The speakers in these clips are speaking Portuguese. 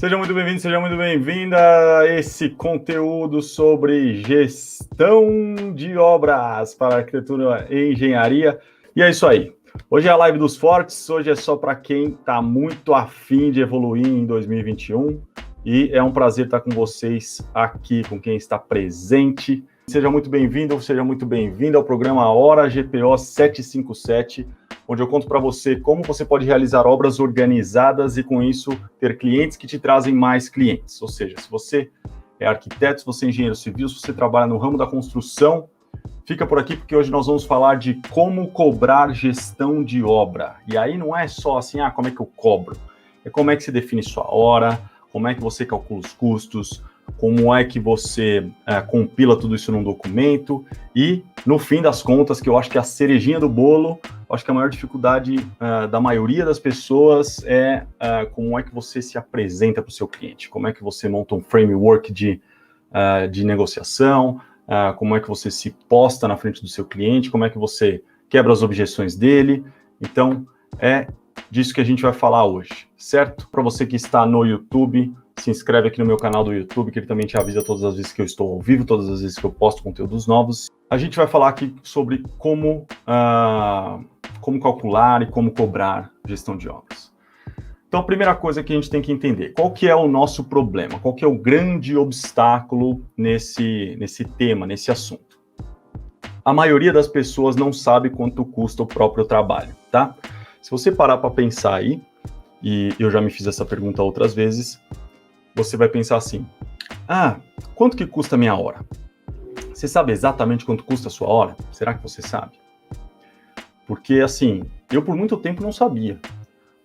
Seja muito bem-vindo, seja muito bem-vinda a esse conteúdo sobre gestão de obras para arquitetura e engenharia. E é isso aí. Hoje é a live dos fortes, hoje é só para quem está muito afim de evoluir em 2021. E é um prazer estar com vocês aqui, com quem está presente. Seja muito bem-vindo, seja muito bem-vinda ao programa Hora GPO 757, onde eu conto para você como você pode realizar obras organizadas e, com isso, ter clientes que te trazem mais clientes. Ou seja, se você é arquiteto, se você é engenheiro civil, se você trabalha no ramo da construção, fica por aqui porque hoje nós vamos falar de como cobrar gestão de obra. E aí não é só assim, como é que eu cobro? É como é que você define sua hora, como é que você calcula os custos, como é que você compila tudo isso num documento e, no fim das contas, que eu acho que é a cerejinha do bolo, acho que a maior dificuldade da maioria das pessoas é como é que você se apresenta para o seu cliente, como é que você monta um framework de negociação, como é que você se posta na frente do seu cliente, como é que você quebra as objeções dele. Então, é disso que a gente vai falar hoje, certo? Para você que está no YouTube, se inscreve aqui no meu canal do YouTube, que ele também te avisa todas as vezes que eu estou ao vivo, todas as vezes que eu posto conteúdos novos. A gente vai falar aqui sobre como calcular e como cobrar gestão de obras. Então, a primeira coisa que a gente tem que entender, qual que é o nosso problema? Qual que é o grande obstáculo nesse tema, nesse assunto? A maioria das pessoas não sabe quanto custa o próprio trabalho, tá? Se você parar para pensar aí, e eu já me fiz essa pergunta outras vezes, você vai pensar assim, quanto que custa a minha hora? Você sabe exatamente quanto custa a sua hora? Será que você sabe? Porque, assim, eu por muito tempo não sabia.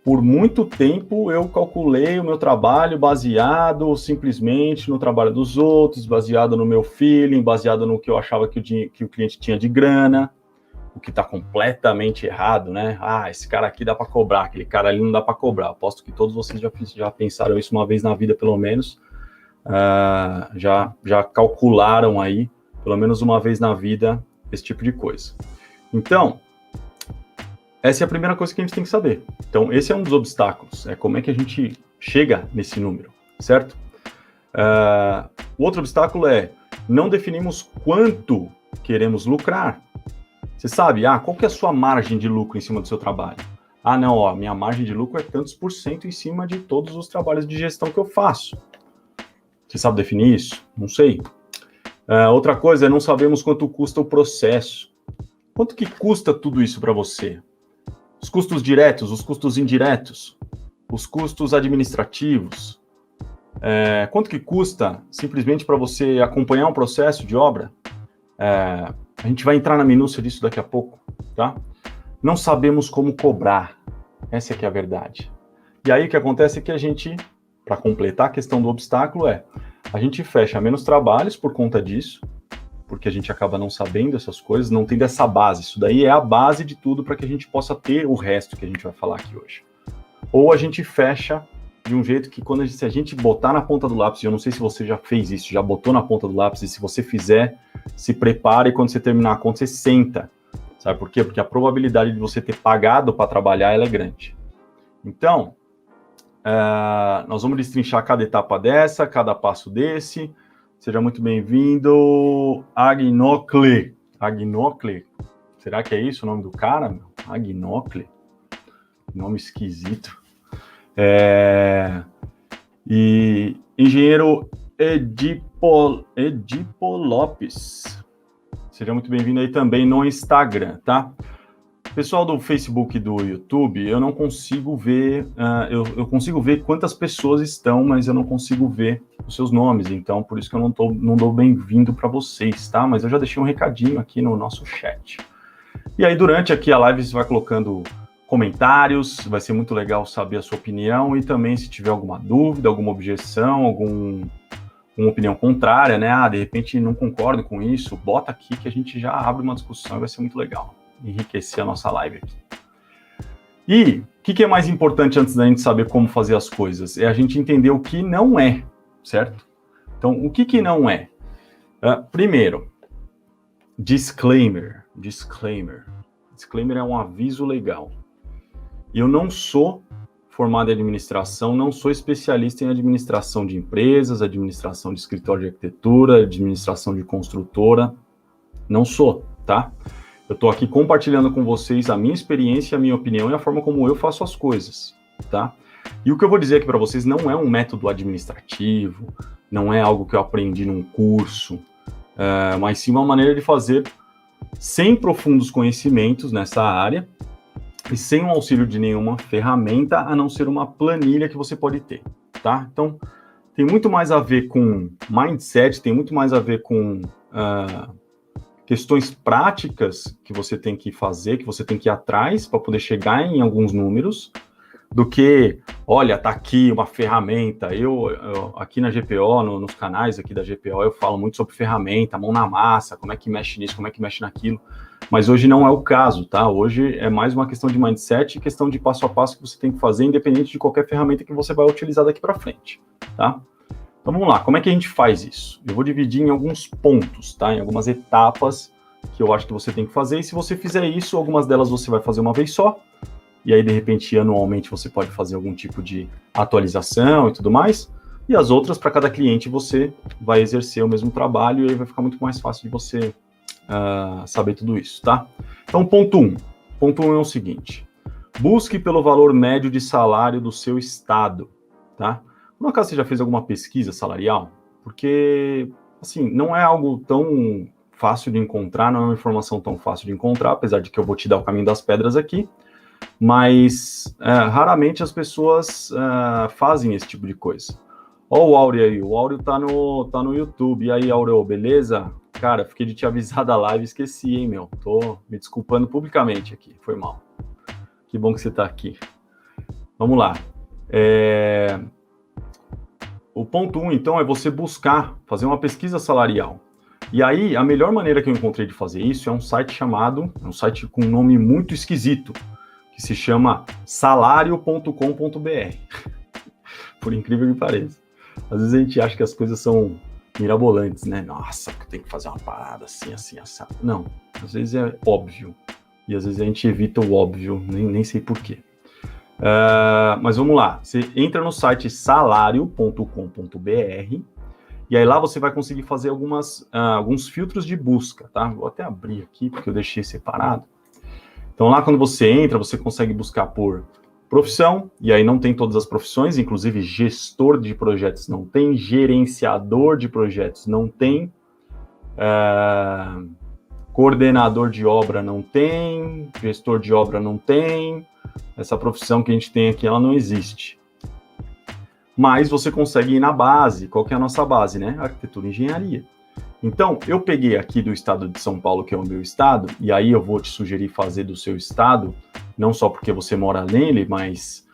Por muito tempo eu calculei o meu trabalho baseado simplesmente no trabalho dos outros, baseado no meu feeling, baseado no que eu achava que o cliente tinha de grana, o que está completamente errado, né? Esse cara aqui dá para cobrar, aquele cara ali não dá para cobrar. Aposto que todos vocês já pensaram isso uma vez na vida, pelo menos. Já calcularam aí, pelo menos uma vez na vida, esse tipo de coisa. Então, essa é a primeira coisa que a gente tem que saber. Então, esse é um dos obstáculos, é como é que a gente chega nesse número, certo? O outro obstáculo é, não definimos quanto queremos lucrar. Você sabe, qual que é a sua margem de lucro em cima do seu trabalho? Minha margem de lucro é tantos por cento em cima de todos os trabalhos de gestão que eu faço. Você sabe definir isso? Não sei. Outra coisa é, não sabemos quanto custa o processo. Quanto que custa tudo isso para você? Os custos diretos, os custos indiretos, os custos administrativos. Quanto que custa simplesmente para você acompanhar um processo de obra? A gente vai entrar na minúcia disso daqui a pouco, tá? Não sabemos como cobrar, essa é que é a verdade. E aí o que acontece é que a gente, para completar a questão do obstáculo, a gente fecha menos trabalhos por conta disso, porque a gente acaba não sabendo essas coisas, não tendo essa base. Isso daí é a base de tudo para que a gente possa ter o resto que a gente vai falar aqui hoje. Ou a gente fecha de um jeito que se a gente botar na ponta do lápis, eu não sei se você já fez isso, já botou na ponta do lápis, e se você fizer, se prepare e quando você terminar a conta, você senta. Sabe por quê? Porque a probabilidade de você ter pagado para trabalhar, ela é grande. Então, nós vamos destrinchar cada etapa dessa, cada passo desse. Seja muito bem-vindo, Agnocle. Agnocle. Será que é isso o nome do cara? Agnocle. Nome esquisito. E engenheiro Edipo Lopes. Seja muito bem-vindo aí também no Instagram, tá? Pessoal do Facebook e do YouTube, eu não consigo ver, eu consigo ver quantas pessoas estão, mas eu não consigo ver os seus nomes, então por isso que eu não dou bem-vindo para vocês, tá? Mas eu já deixei um recadinho aqui no nosso chat. E aí, durante aqui a live, você vai colocando comentários, vai ser muito legal saber a sua opinião e também se tiver alguma dúvida, alguma objeção, alguma opinião contrária, né? De repente não concordo com isso, bota aqui que a gente já abre uma discussão e vai ser muito legal. Enriquecer a nossa live aqui. E o que é mais importante antes da gente saber como fazer as coisas? É a gente entender o que não é, certo? Então, o que não é? Primeiro, disclaimer. Disclaimer é um aviso legal. Eu não sou formado em administração, não sou especialista em administração de empresas, administração de escritório de arquitetura, administração de construtora, não sou, tá? Eu estou aqui compartilhando com vocês a minha experiência, a minha opinião e a forma como eu faço as coisas, tá? E o que eu vou dizer aqui para vocês não é um método administrativo, não é algo que eu aprendi num curso, mas sim uma maneira de fazer sem profundos conhecimentos nessa área e sem o auxílio de nenhuma ferramenta, a não ser uma planilha que você pode ter, tá? Então, tem muito mais a ver com mindset, tem muito mais a ver com questões práticas que você tem que fazer, que você tem que ir atrás para poder chegar em alguns números, do que, olha, tá aqui uma ferramenta. Eu aqui na GPO, nos canais aqui da GPO, eu falo muito sobre ferramenta, mão na massa, como é que mexe nisso, como é que mexe naquilo, mas hoje não é o caso, tá? Hoje é mais uma questão de mindset e questão de passo a passo que você tem que fazer, independente de qualquer ferramenta que você vai utilizar daqui para frente, tá? Então vamos lá, como é que a gente faz isso? Eu vou dividir em alguns pontos, tá? Em algumas etapas que eu acho que você tem que fazer, e se você fizer isso, algumas delas você vai fazer uma vez só, e aí de repente anualmente você pode fazer algum tipo de atualização e tudo mais, e as outras para cada cliente você vai exercer o mesmo trabalho, e aí vai ficar muito mais fácil de você saber tudo isso, tá? Então ponto 1 é o seguinte: busque pelo valor médio de salário do seu estado, tá? Por acaso você já fez alguma pesquisa salarial? Porque, assim, não é algo tão fácil de encontrar, não é uma informação tão fácil de encontrar, apesar de que eu vou te dar o caminho das pedras aqui, mas raramente as pessoas fazem esse tipo de coisa. Ó o Áureo aí, o Áureo tá no YouTube. E aí, Áureo, beleza? Cara, fiquei de te avisar da live, esqueci, hein, meu? Tô me desculpando publicamente aqui, foi mal. Que bom que você tá aqui. Vamos lá. O ponto 1, então, é você buscar, fazer uma pesquisa salarial. E aí, a melhor maneira que eu encontrei de fazer isso é um site um site com um nome muito esquisito, que se chama salario.com.br. Por incrível que pareça. Às vezes a gente acha que as coisas são mirabolantes, né? Nossa, eu tenho que fazer uma parada assim, assim, assado. Não, às vezes é óbvio. E às vezes a gente evita o óbvio, nem sei porquê. Mas vamos lá, você entra no site salario.com.br e aí lá você vai conseguir fazer alguns filtros de busca, tá? Vou até abrir aqui porque eu deixei separado. Então lá quando você entra, você consegue buscar por profissão, e aí não tem todas as profissões, inclusive gestor de projetos não tem, gerenciador de projetos não tem, coordenador de obra não tem, gestor de obra não tem. Essa profissão que a gente tem aqui, ela não existe. Mas você consegue ir na base. Qual que é a nossa base, né? Arquitetura e engenharia. Então, eu peguei aqui do estado de São Paulo, que é o meu estado, e aí eu vou te sugerir fazer do seu estado, não só porque você mora nele, mas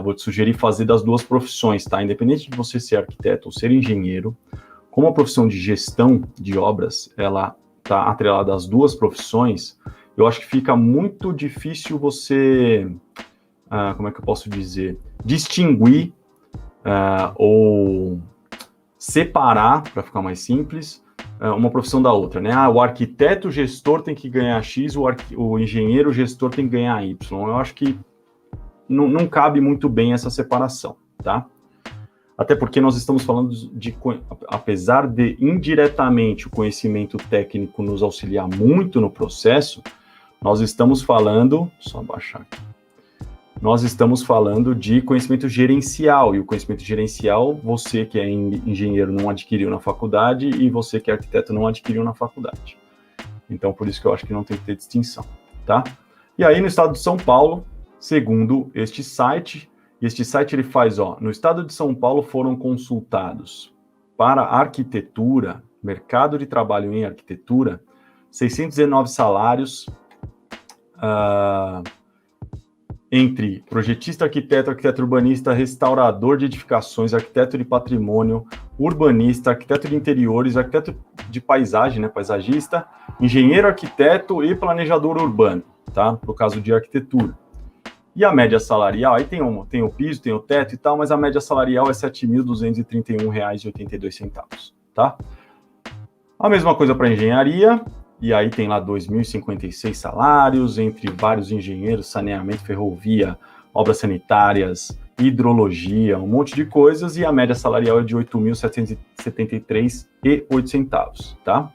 vou te sugerir fazer das duas profissões, tá? Independente de você ser arquiteto ou ser engenheiro, como a profissão de gestão de obras, ela está atrelada às duas profissões, eu acho que fica muito difícil você, como é que eu posso dizer, distinguir ou separar, para ficar mais simples, uma profissão da outra, né? O arquiteto gestor tem que ganhar X, o engenheiro gestor tem que ganhar Y. Eu acho que não cabe muito bem essa separação, tá? Até porque nós estamos falando apesar de indiretamente o conhecimento técnico nos auxiliar muito no processo, nós estamos falando, só baixar aqui, nós estamos falando de conhecimento gerencial, e o conhecimento gerencial, você que é engenheiro não adquiriu na faculdade, e você que é arquiteto não adquiriu na faculdade. Então, por isso que eu acho que não tem que ter distinção, tá? E aí, no estado de São Paulo, segundo este site ele faz, no estado de São Paulo foram consultados para arquitetura, mercado de trabalho em arquitetura, 619 salários, entre projetista, arquiteto urbanista, restaurador de edificações, arquiteto de patrimônio, urbanista, arquiteto de interiores, arquiteto de paisagem, né, paisagista, engenheiro arquiteto e planejador urbano, tá? Pro caso de arquitetura. E a média salarial, aí tem o piso, tem o teto e tal, mas a média salarial é R$ 7.231,82, tá? A mesma coisa para engenharia, e aí tem lá 2.056 salários, entre vários engenheiros, saneamento, ferrovia, obras sanitárias, hidrologia, um monte de coisas, e a média salarial é de R$ 8.773,08, tá?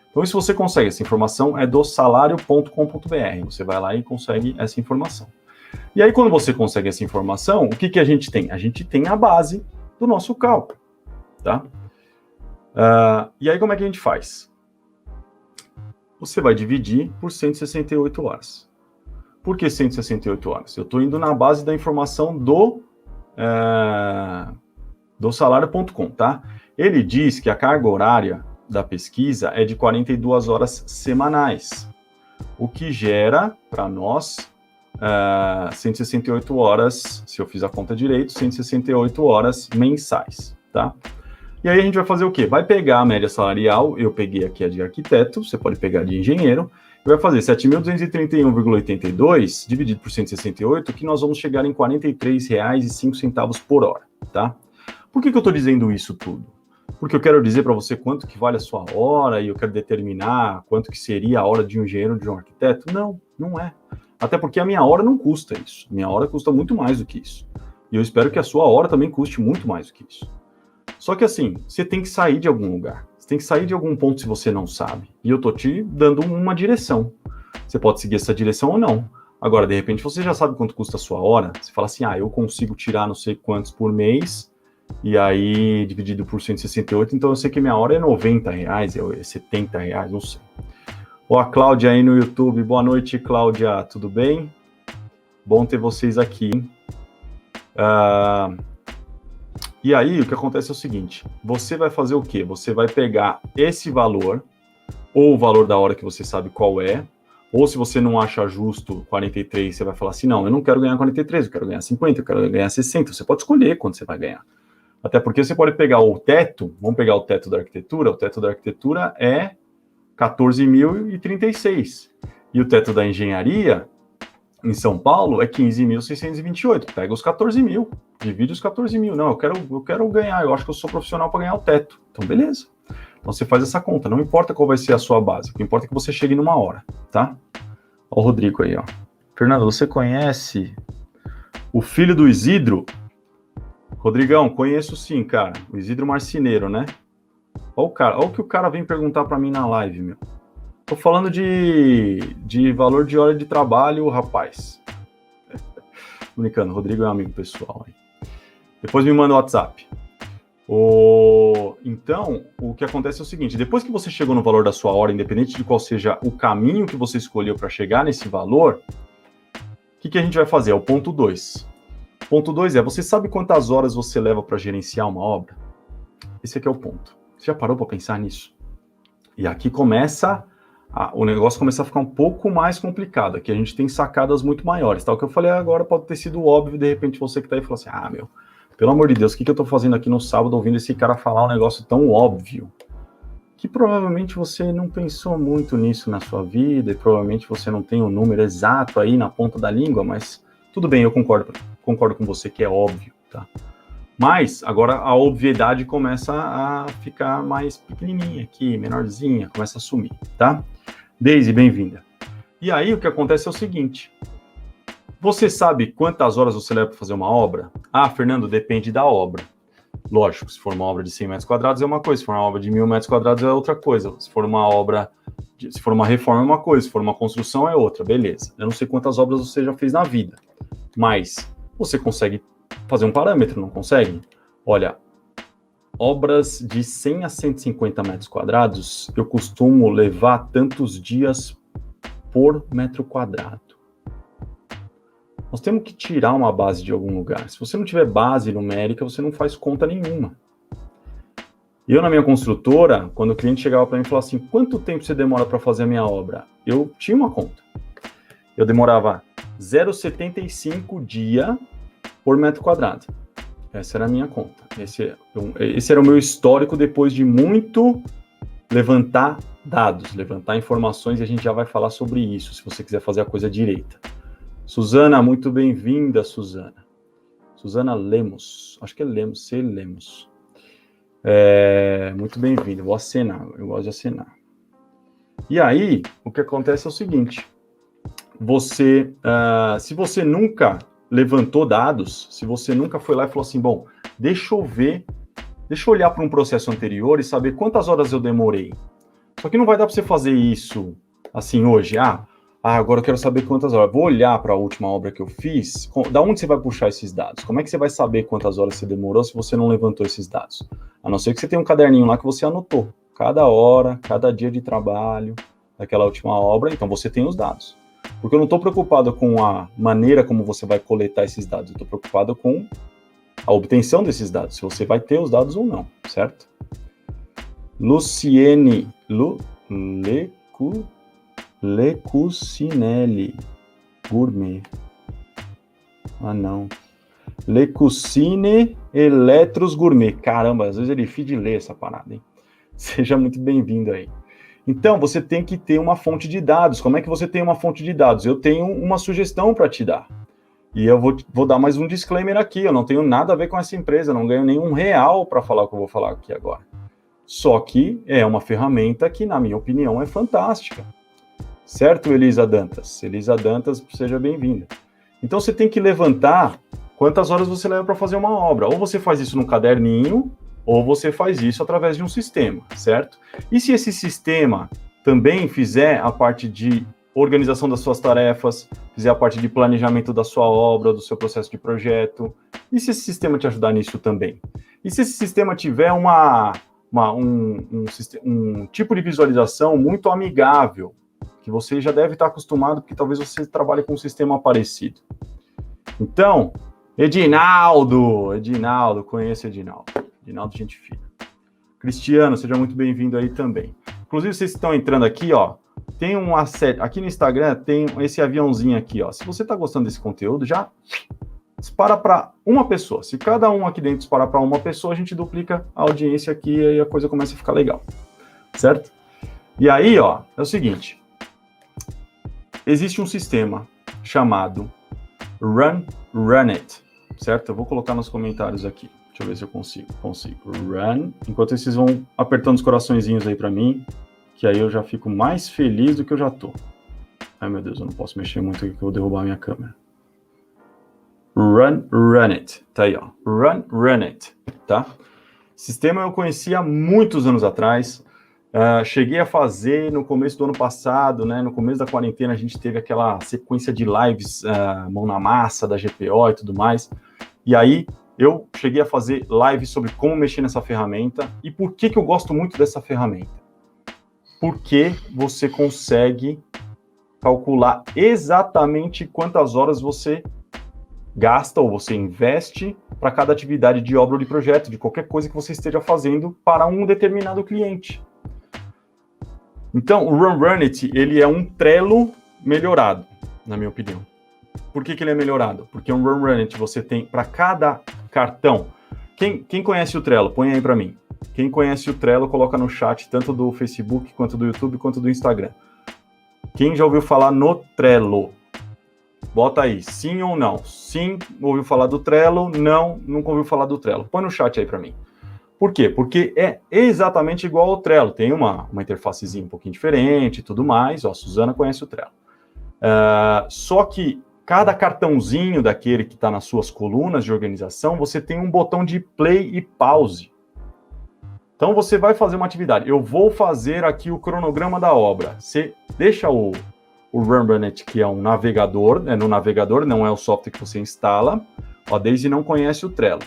Então, se você consegue essa informação, é do salário.com.br. Você vai lá e consegue essa informação. E aí, quando você consegue essa informação, o que a gente tem? A gente tem a base do nosso cálculo, tá? E aí, como é que a gente faz? Você vai dividir por 168 horas. Por que 168 horas? Eu estou indo na base da informação do salário.com, tá? Ele diz que a carga horária da pesquisa é de 42 horas semanais, o que gera, para nós, 168 horas, se eu fiz a conta direito, 168 horas mensais, tá? E aí a gente vai fazer o quê? Vai pegar a média salarial, eu peguei aqui a de arquiteto, você pode pegar de engenheiro, e vai fazer 7.231,82 dividido por 168, que nós vamos chegar em R$ 43,05 por hora, tá? Por que eu estou dizendo isso tudo? Porque eu quero dizer para você quanto que vale a sua hora e eu quero determinar quanto que seria a hora de um engenheiro ou de um arquiteto? Não, não é. Até porque a minha hora não custa isso. Minha hora custa muito mais do que isso. E eu espero que a sua hora também custe muito mais do que isso. Só que assim, você tem que sair de algum lugar. Você tem que sair de algum ponto se você não sabe. E eu tô te dando uma direção. Você pode seguir essa direção ou não. Agora, de repente, você já sabe quanto custa a sua hora. Você fala assim, eu consigo tirar não sei quantos por mês, e aí dividido por 168, então eu sei que minha hora é R$90, é R$70, não sei. Ó, a Cláudia aí no YouTube. Boa noite, Cláudia. Tudo bem? Bom ter vocês aqui. E aí, o que acontece é o seguinte, você vai fazer o quê? Você vai pegar esse valor, ou o valor da hora que você sabe qual é, ou se você não acha justo 43, você vai falar assim, não, eu não quero ganhar 43, eu quero ganhar 50, eu quero ganhar 60, você pode escolher quanto você vai ganhar. Até porque você pode pegar o teto, vamos pegar o teto da arquitetura, o teto da arquitetura é 14.036, e o teto da engenharia, em São Paulo, é 15.628. Pega os 14 mil, divide os 14 mil. Não, eu quero ganhar, eu acho que eu sou profissional para ganhar o teto. Então, beleza. Então, você faz essa conta. Não importa qual vai ser a sua base, o que importa é que você chegue numa hora, tá? Ó o Rodrigo aí, ó. Fernando, você conhece o filho do Isidro? Rodrigão, conheço sim, cara. O Isidro Marceneiro, né? Ó o que o cara vem perguntar para mim na live, meu. Tô falando de valor de hora de trabalho, rapaz. Brincando, Rodrigo é um amigo pessoal. Aí. Depois me manda o WhatsApp. Então, o que acontece é o seguinte, depois que você chegou no valor da sua hora, independente de qual seja o caminho que você escolheu para chegar nesse valor, o que a gente vai fazer? É o ponto 2. Ponto 2 é, você sabe quantas horas você leva para gerenciar uma obra? Esse aqui é o ponto. Você já parou para pensar nisso? E aqui o negócio começa a ficar um pouco mais complicado, aqui a gente tem sacadas muito maiores, tá? O que eu falei agora pode ter sido óbvio, de repente você que tá aí falou assim, meu, pelo amor de Deus, o que eu tô fazendo aqui no sábado ouvindo esse cara falar um negócio tão óbvio, que provavelmente você não pensou muito nisso na sua vida, e provavelmente você não tem o número exato aí na ponta da língua, mas tudo bem, eu concordo com você que é óbvio, tá? Mas, agora, a obviedade começa a ficar mais pequenininha aqui, menorzinha, começa a sumir, tá? Daisy, bem-vinda. E aí, o que acontece é o seguinte. Você sabe quantas horas você leva para fazer uma obra? Fernando, depende da obra. Lógico, se for uma obra de 100 metros quadrados é uma coisa, se for uma obra de 1.000 metros quadrados é outra coisa. Se for uma reforma é uma coisa, se for uma construção é outra, beleza. Eu não sei quantas obras você já fez na vida, mas você consegue fazer um parâmetro, não consegue? Olha, obras de 100 a 150 metros quadrados, eu costumo levar tantos dias por metro quadrado. Nós temos que tirar uma base de algum lugar. Se você não tiver base numérica, você não faz conta nenhuma. Eu, na minha construtora, quando o cliente chegava para mim e falava assim, quanto tempo você demora para fazer a minha obra? Eu tinha uma conta. Eu demorava 0,75 dia por metro quadrado. Essa era a minha conta. Esse era o meu histórico depois de muito levantar dados, levantar informações, e a gente já vai falar sobre isso, se você quiser fazer a coisa direita. Suzana, muito bem-vinda, Suzana. Suzana Lemos, acho que é Lemos, C. Lemos. Muito bem-vinda, vou acenar, eu gosto de acenar. E aí, o que acontece é o seguinte, se você nunca levantou dados, se você nunca foi lá e falou assim, bom, deixa eu olhar para um processo anterior e saber quantas horas eu demorei. Só que não vai dar para você fazer isso assim hoje. Agora eu quero saber quantas horas. Vou olhar para a última obra que eu fiz. Da onde você vai puxar esses dados? Como é que você vai saber quantas horas você demorou se você não levantou esses dados? A não ser que você tenha um caderninho lá que você anotou. Cada hora, cada dia de trabalho daquela última obra. Então você tem os dados. Porque eu não estou preocupado com a maneira como você vai coletar esses dados. Eu estou preocupado com a obtenção desses dados. Se você vai ter os dados ou não, certo? Luciene Lecucinelli Gourmet. Não. Lecucine Eletros Gourmet. Caramba, às vezes é difícil de ler essa parada, hein? Seja muito bem-vindo aí. Então, você tem que ter uma fonte de dados. Como é que você tem uma fonte de dados? Eu tenho uma sugestão para te dar. E eu vou dar mais um disclaimer aqui. Eu não tenho nada a ver com essa empresa. Eu não ganho nenhum real para falar o que eu vou falar aqui agora. Só que é uma ferramenta que, na minha opinião, é fantástica. Certo, Elisa Dantas? Elisa Dantas, seja bem-vinda. Então, você tem que levantar quantas horas você leva para fazer uma obra. Ou você faz isso no caderninho, ou você faz isso através de um sistema, certo? E se esse sistema também fizer a parte de organização das suas tarefas, fizer a parte de planejamento da sua obra, do seu processo de projeto, e se esse sistema te ajudar nisso também? E se esse sistema tiver um tipo de visualização muito amigável, que você já deve estar acostumado, porque talvez você trabalhe com um sistema parecido. Então, Edinaldo, conheço Edinaldo, gente fina. Cristiano, seja muito bem-vindo aí também. Inclusive, vocês estão entrando aqui, ó, tem um asset, aqui no Instagram tem esse aviãozinho aqui, ó. Se você está gostando desse conteúdo, já dispara para uma pessoa. Se cada um aqui dentro disparar para uma pessoa, a gente duplica a audiência aqui e aí a coisa começa a ficar legal, certo? E aí, ó, é o seguinte, existe um sistema chamado Runit, certo? Eu vou colocar nos comentários aqui. Deixa eu ver se eu consigo. Run. Enquanto vocês vão apertando os coraçõezinhos aí para mim, que aí eu já fico mais feliz do que eu já tô. Ai, meu Deus, eu não posso mexer muito aqui que eu vou derrubar a minha câmera. Runit. Tá aí, ó. Runit, tá? Sistema eu conheci há muitos anos atrás. Cheguei a fazer no começo do ano passado, né? No começo da quarentena, a gente teve aquela sequência de lives mão na massa da GPO e tudo mais. E aí, eu cheguei a fazer lives sobre como mexer nessa ferramenta. E por que eu gosto muito dessa ferramenta? Porque você consegue calcular exatamente quantas horas você gasta ou você investe para cada atividade de obra ou de projeto, de qualquer coisa que você esteja fazendo para um determinado cliente. Então, o Runit, ele é um Trello melhorado, na minha opinião. Por que ele é melhorado? Porque o Runit você tem para cada cartão. Quem conhece o Trello? Põe aí para mim. Quem conhece o Trello, coloca no chat, tanto do Facebook, quanto do YouTube, quanto do Instagram. Quem já ouviu falar no Trello? Bota aí, sim ou não. Sim, ouviu falar do Trello. Não, nunca ouviu falar do Trello. Põe no chat aí para mim. Por quê? Porque é exatamente igual ao Trello. Tem uma interfacezinha um pouquinho diferente e tudo mais. Ó, a Suzana conhece o Trello. Só que cada cartãozinho daquele que está nas suas colunas de organização, você tem um botão de play e pause. Então, você vai fazer uma atividade. Eu vou fazer aqui o cronograma da obra. Você deixa o Runit, que é um navegador, no navegador, não é o software que você instala. A Daisy não conhece o Trello.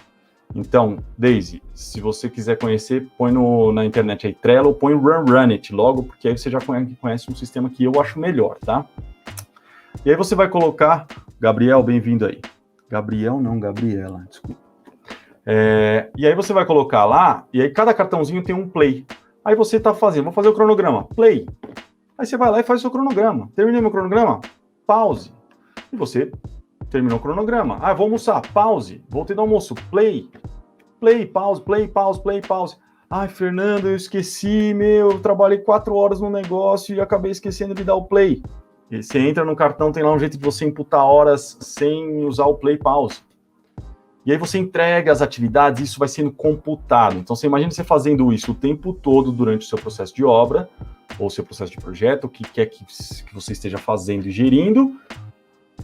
Então, Daisy, se você quiser conhecer, põe na internet aí Trello, põe Runit logo, porque aí você já conhece um sistema que eu acho melhor, tá? E aí você vai colocar... Gabriel, bem-vindo aí. Gabriel, não, Gabriela, desculpa. E aí você vai colocar lá, e aí cada cartãozinho tem um play. Aí você tá fazendo, vou fazer o cronograma, play. Aí você vai lá e faz o seu cronograma. Terminei meu cronograma? Pause. E você terminou o cronograma. Vou almoçar, pause. Voltei do almoço, play. Play, pause, play, pause, play, pause. Ai, Fernando, eu esqueci, eu trabalhei 4 horas no negócio e acabei esquecendo de dar o play. E você entra no cartão, tem lá um jeito de você imputar horas sem usar o play pause. E aí você entrega as atividades e isso vai sendo computado. Então, você imagina você fazendo isso o tempo todo durante o seu processo de obra, ou seu processo de projeto, o que quer que você esteja fazendo e gerindo,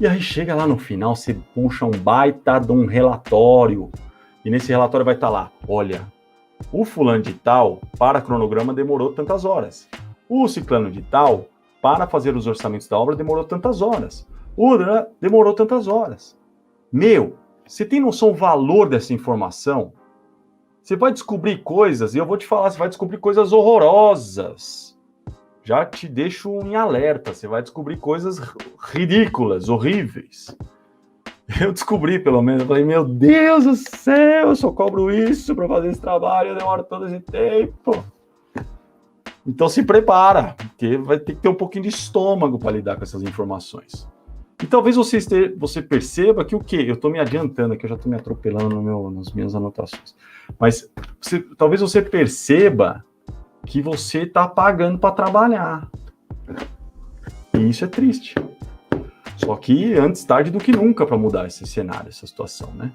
E aí chega lá no final, você puxa um baita de um relatório, e nesse relatório vai estar lá, olha, o fulano de tal, para cronograma, demorou tantas horas. O ciclano de tal, para fazer os orçamentos da obra, demorou tantas horas. O demorou tantas horas. Meu, você tem noção do valor dessa informação? Você vai descobrir coisas, e eu vou te falar, você vai descobrir coisas horrorosas. Já te deixo em alerta, você vai descobrir coisas ridículas, horríveis. Eu descobri, pelo menos, eu falei, meu Deus do céu, eu só cobro isso para fazer esse trabalho, eu demoro todo esse tempo. Então se prepara, porque vai ter que ter um pouquinho de estômago para lidar com essas informações. E talvez você perceba que o quê? Eu estou me adiantando aqui, eu já estou me atropelando nas minhas anotações. Mas talvez você perceba que você está pagando para trabalhar. E isso é triste. Só que antes tarde do que nunca para mudar esse cenário, essa situação, né?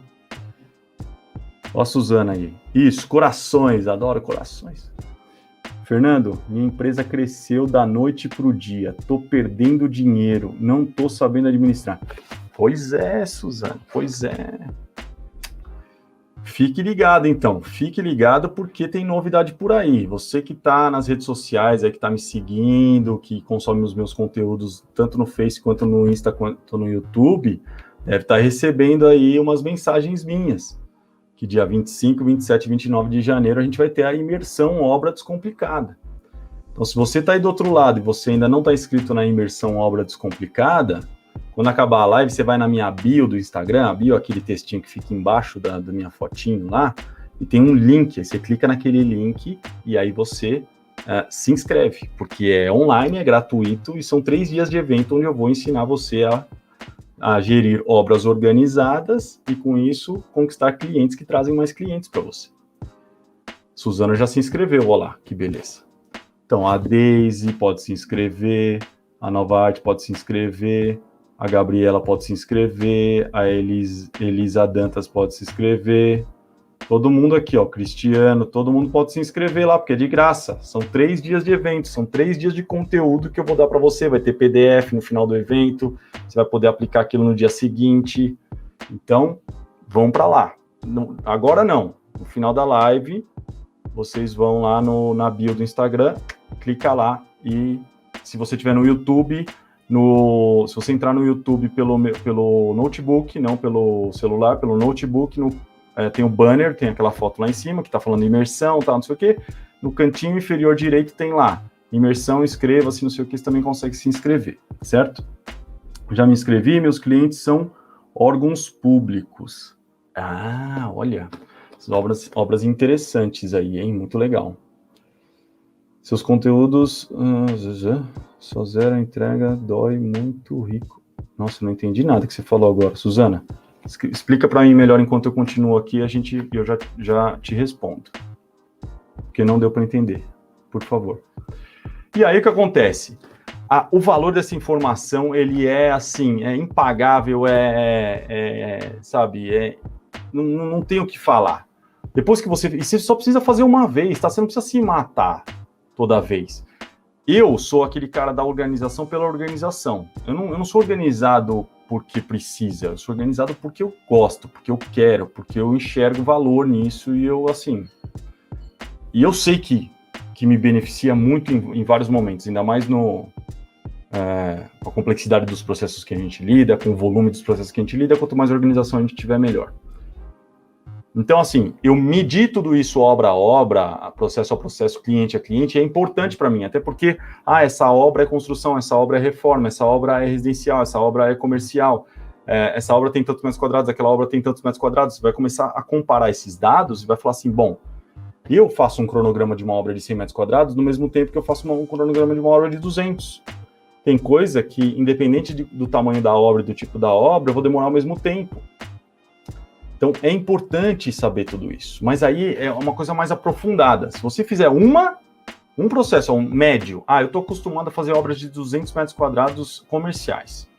Ó a Suzana aí. Isso, corações, adoro corações. Fernando, minha empresa cresceu da noite para o dia. Tô perdendo dinheiro, não tô sabendo administrar. Pois é, Suzana, pois é. Fique ligado, então. Fique ligado porque tem novidade por aí. Você que está nas redes sociais, aí que está me seguindo, que consome os meus conteúdos tanto no Face quanto no Insta quanto no YouTube, deve estar recebendo aí umas mensagens minhas. Que dia 25, 27 e 29 de janeiro a gente vai ter a imersão Obra Descomplicada. Então, se você está aí do outro lado e você ainda não está inscrito na imersão Obra Descomplicada, quando acabar a live, você vai na minha bio do Instagram, a bio, aquele textinho que fica embaixo da minha fotinho lá, e tem um link, aí você clica naquele link e aí você se inscreve, porque é online, é gratuito e são 3 dias de evento onde eu vou ensinar você a gerir obras organizadas e, com isso, conquistar clientes que trazem mais clientes para você. Suzana já se inscreveu, olha lá, que beleza. Então, a Deise pode se inscrever, a Nova Arte pode se inscrever, a Gabriela pode se inscrever, a Elisa Dantas pode se inscrever, todo mundo aqui, ó, Cristiano, todo mundo pode se inscrever lá, porque é de graça. São 3 dias de evento, são 3 dias de conteúdo que eu vou dar para você. Vai ter PDF no final do evento, você vai poder aplicar aquilo no dia seguinte. Então, vão para lá. Agora não, no final da live, vocês vão lá na bio do Instagram, clica lá e se você estiver no YouTube, se você entrar no YouTube pelo notebook, não pelo celular, pelo notebook, tem o banner, tem aquela foto lá em cima, que está falando imersão, tal, não sei o quê. No cantinho inferior direito tem lá, imersão, inscreva-se, não sei o que, você também consegue se inscrever, certo? Já me inscrevi, meus clientes são órgãos públicos. Ah, olha, obras interessantes aí, hein? Muito legal. Seus conteúdos, só zero entrega, dói, muito rico. Nossa, não entendi nada que você falou agora. Suzana, explica para mim melhor enquanto eu continuo aqui, eu já te respondo. Porque não deu para entender, por favor. E aí o que acontece? O valor dessa informação, ele é assim, é impagável, sabe, não tem o que falar. Depois que você só precisa fazer uma vez, tá? Você não precisa se matar toda vez. Eu sou aquele cara da organização pela organização. Eu não sou organizado porque precisa, eu sou organizado porque eu gosto, porque eu quero, porque eu enxergo valor nisso e eu eu sei que me beneficia muito em vários momentos, ainda mais com a complexidade dos processos que a gente lida, com o volume dos processos que a gente lida, quanto mais organização a gente tiver, melhor. Então, assim, eu medir tudo isso obra a obra, processo a processo, cliente a cliente, é importante para mim, até porque, essa obra é construção, essa obra é reforma, essa obra é residencial, essa obra é comercial, essa obra tem tantos metros quadrados, aquela obra tem tantos metros quadrados. Você vai começar a comparar esses dados e vai falar assim, bom, eu faço um cronograma de uma obra de 100 metros quadrados no mesmo tempo que eu faço um cronograma de uma obra de 200. Tem coisa que, independente do tamanho da obra e do tipo da obra, eu vou demorar o mesmo tempo. Então, é importante saber tudo isso. Mas aí é uma coisa mais aprofundada. Se você fizer um processo, um médio, eu estou acostumado a fazer obras de 200 metros quadrados comerciais.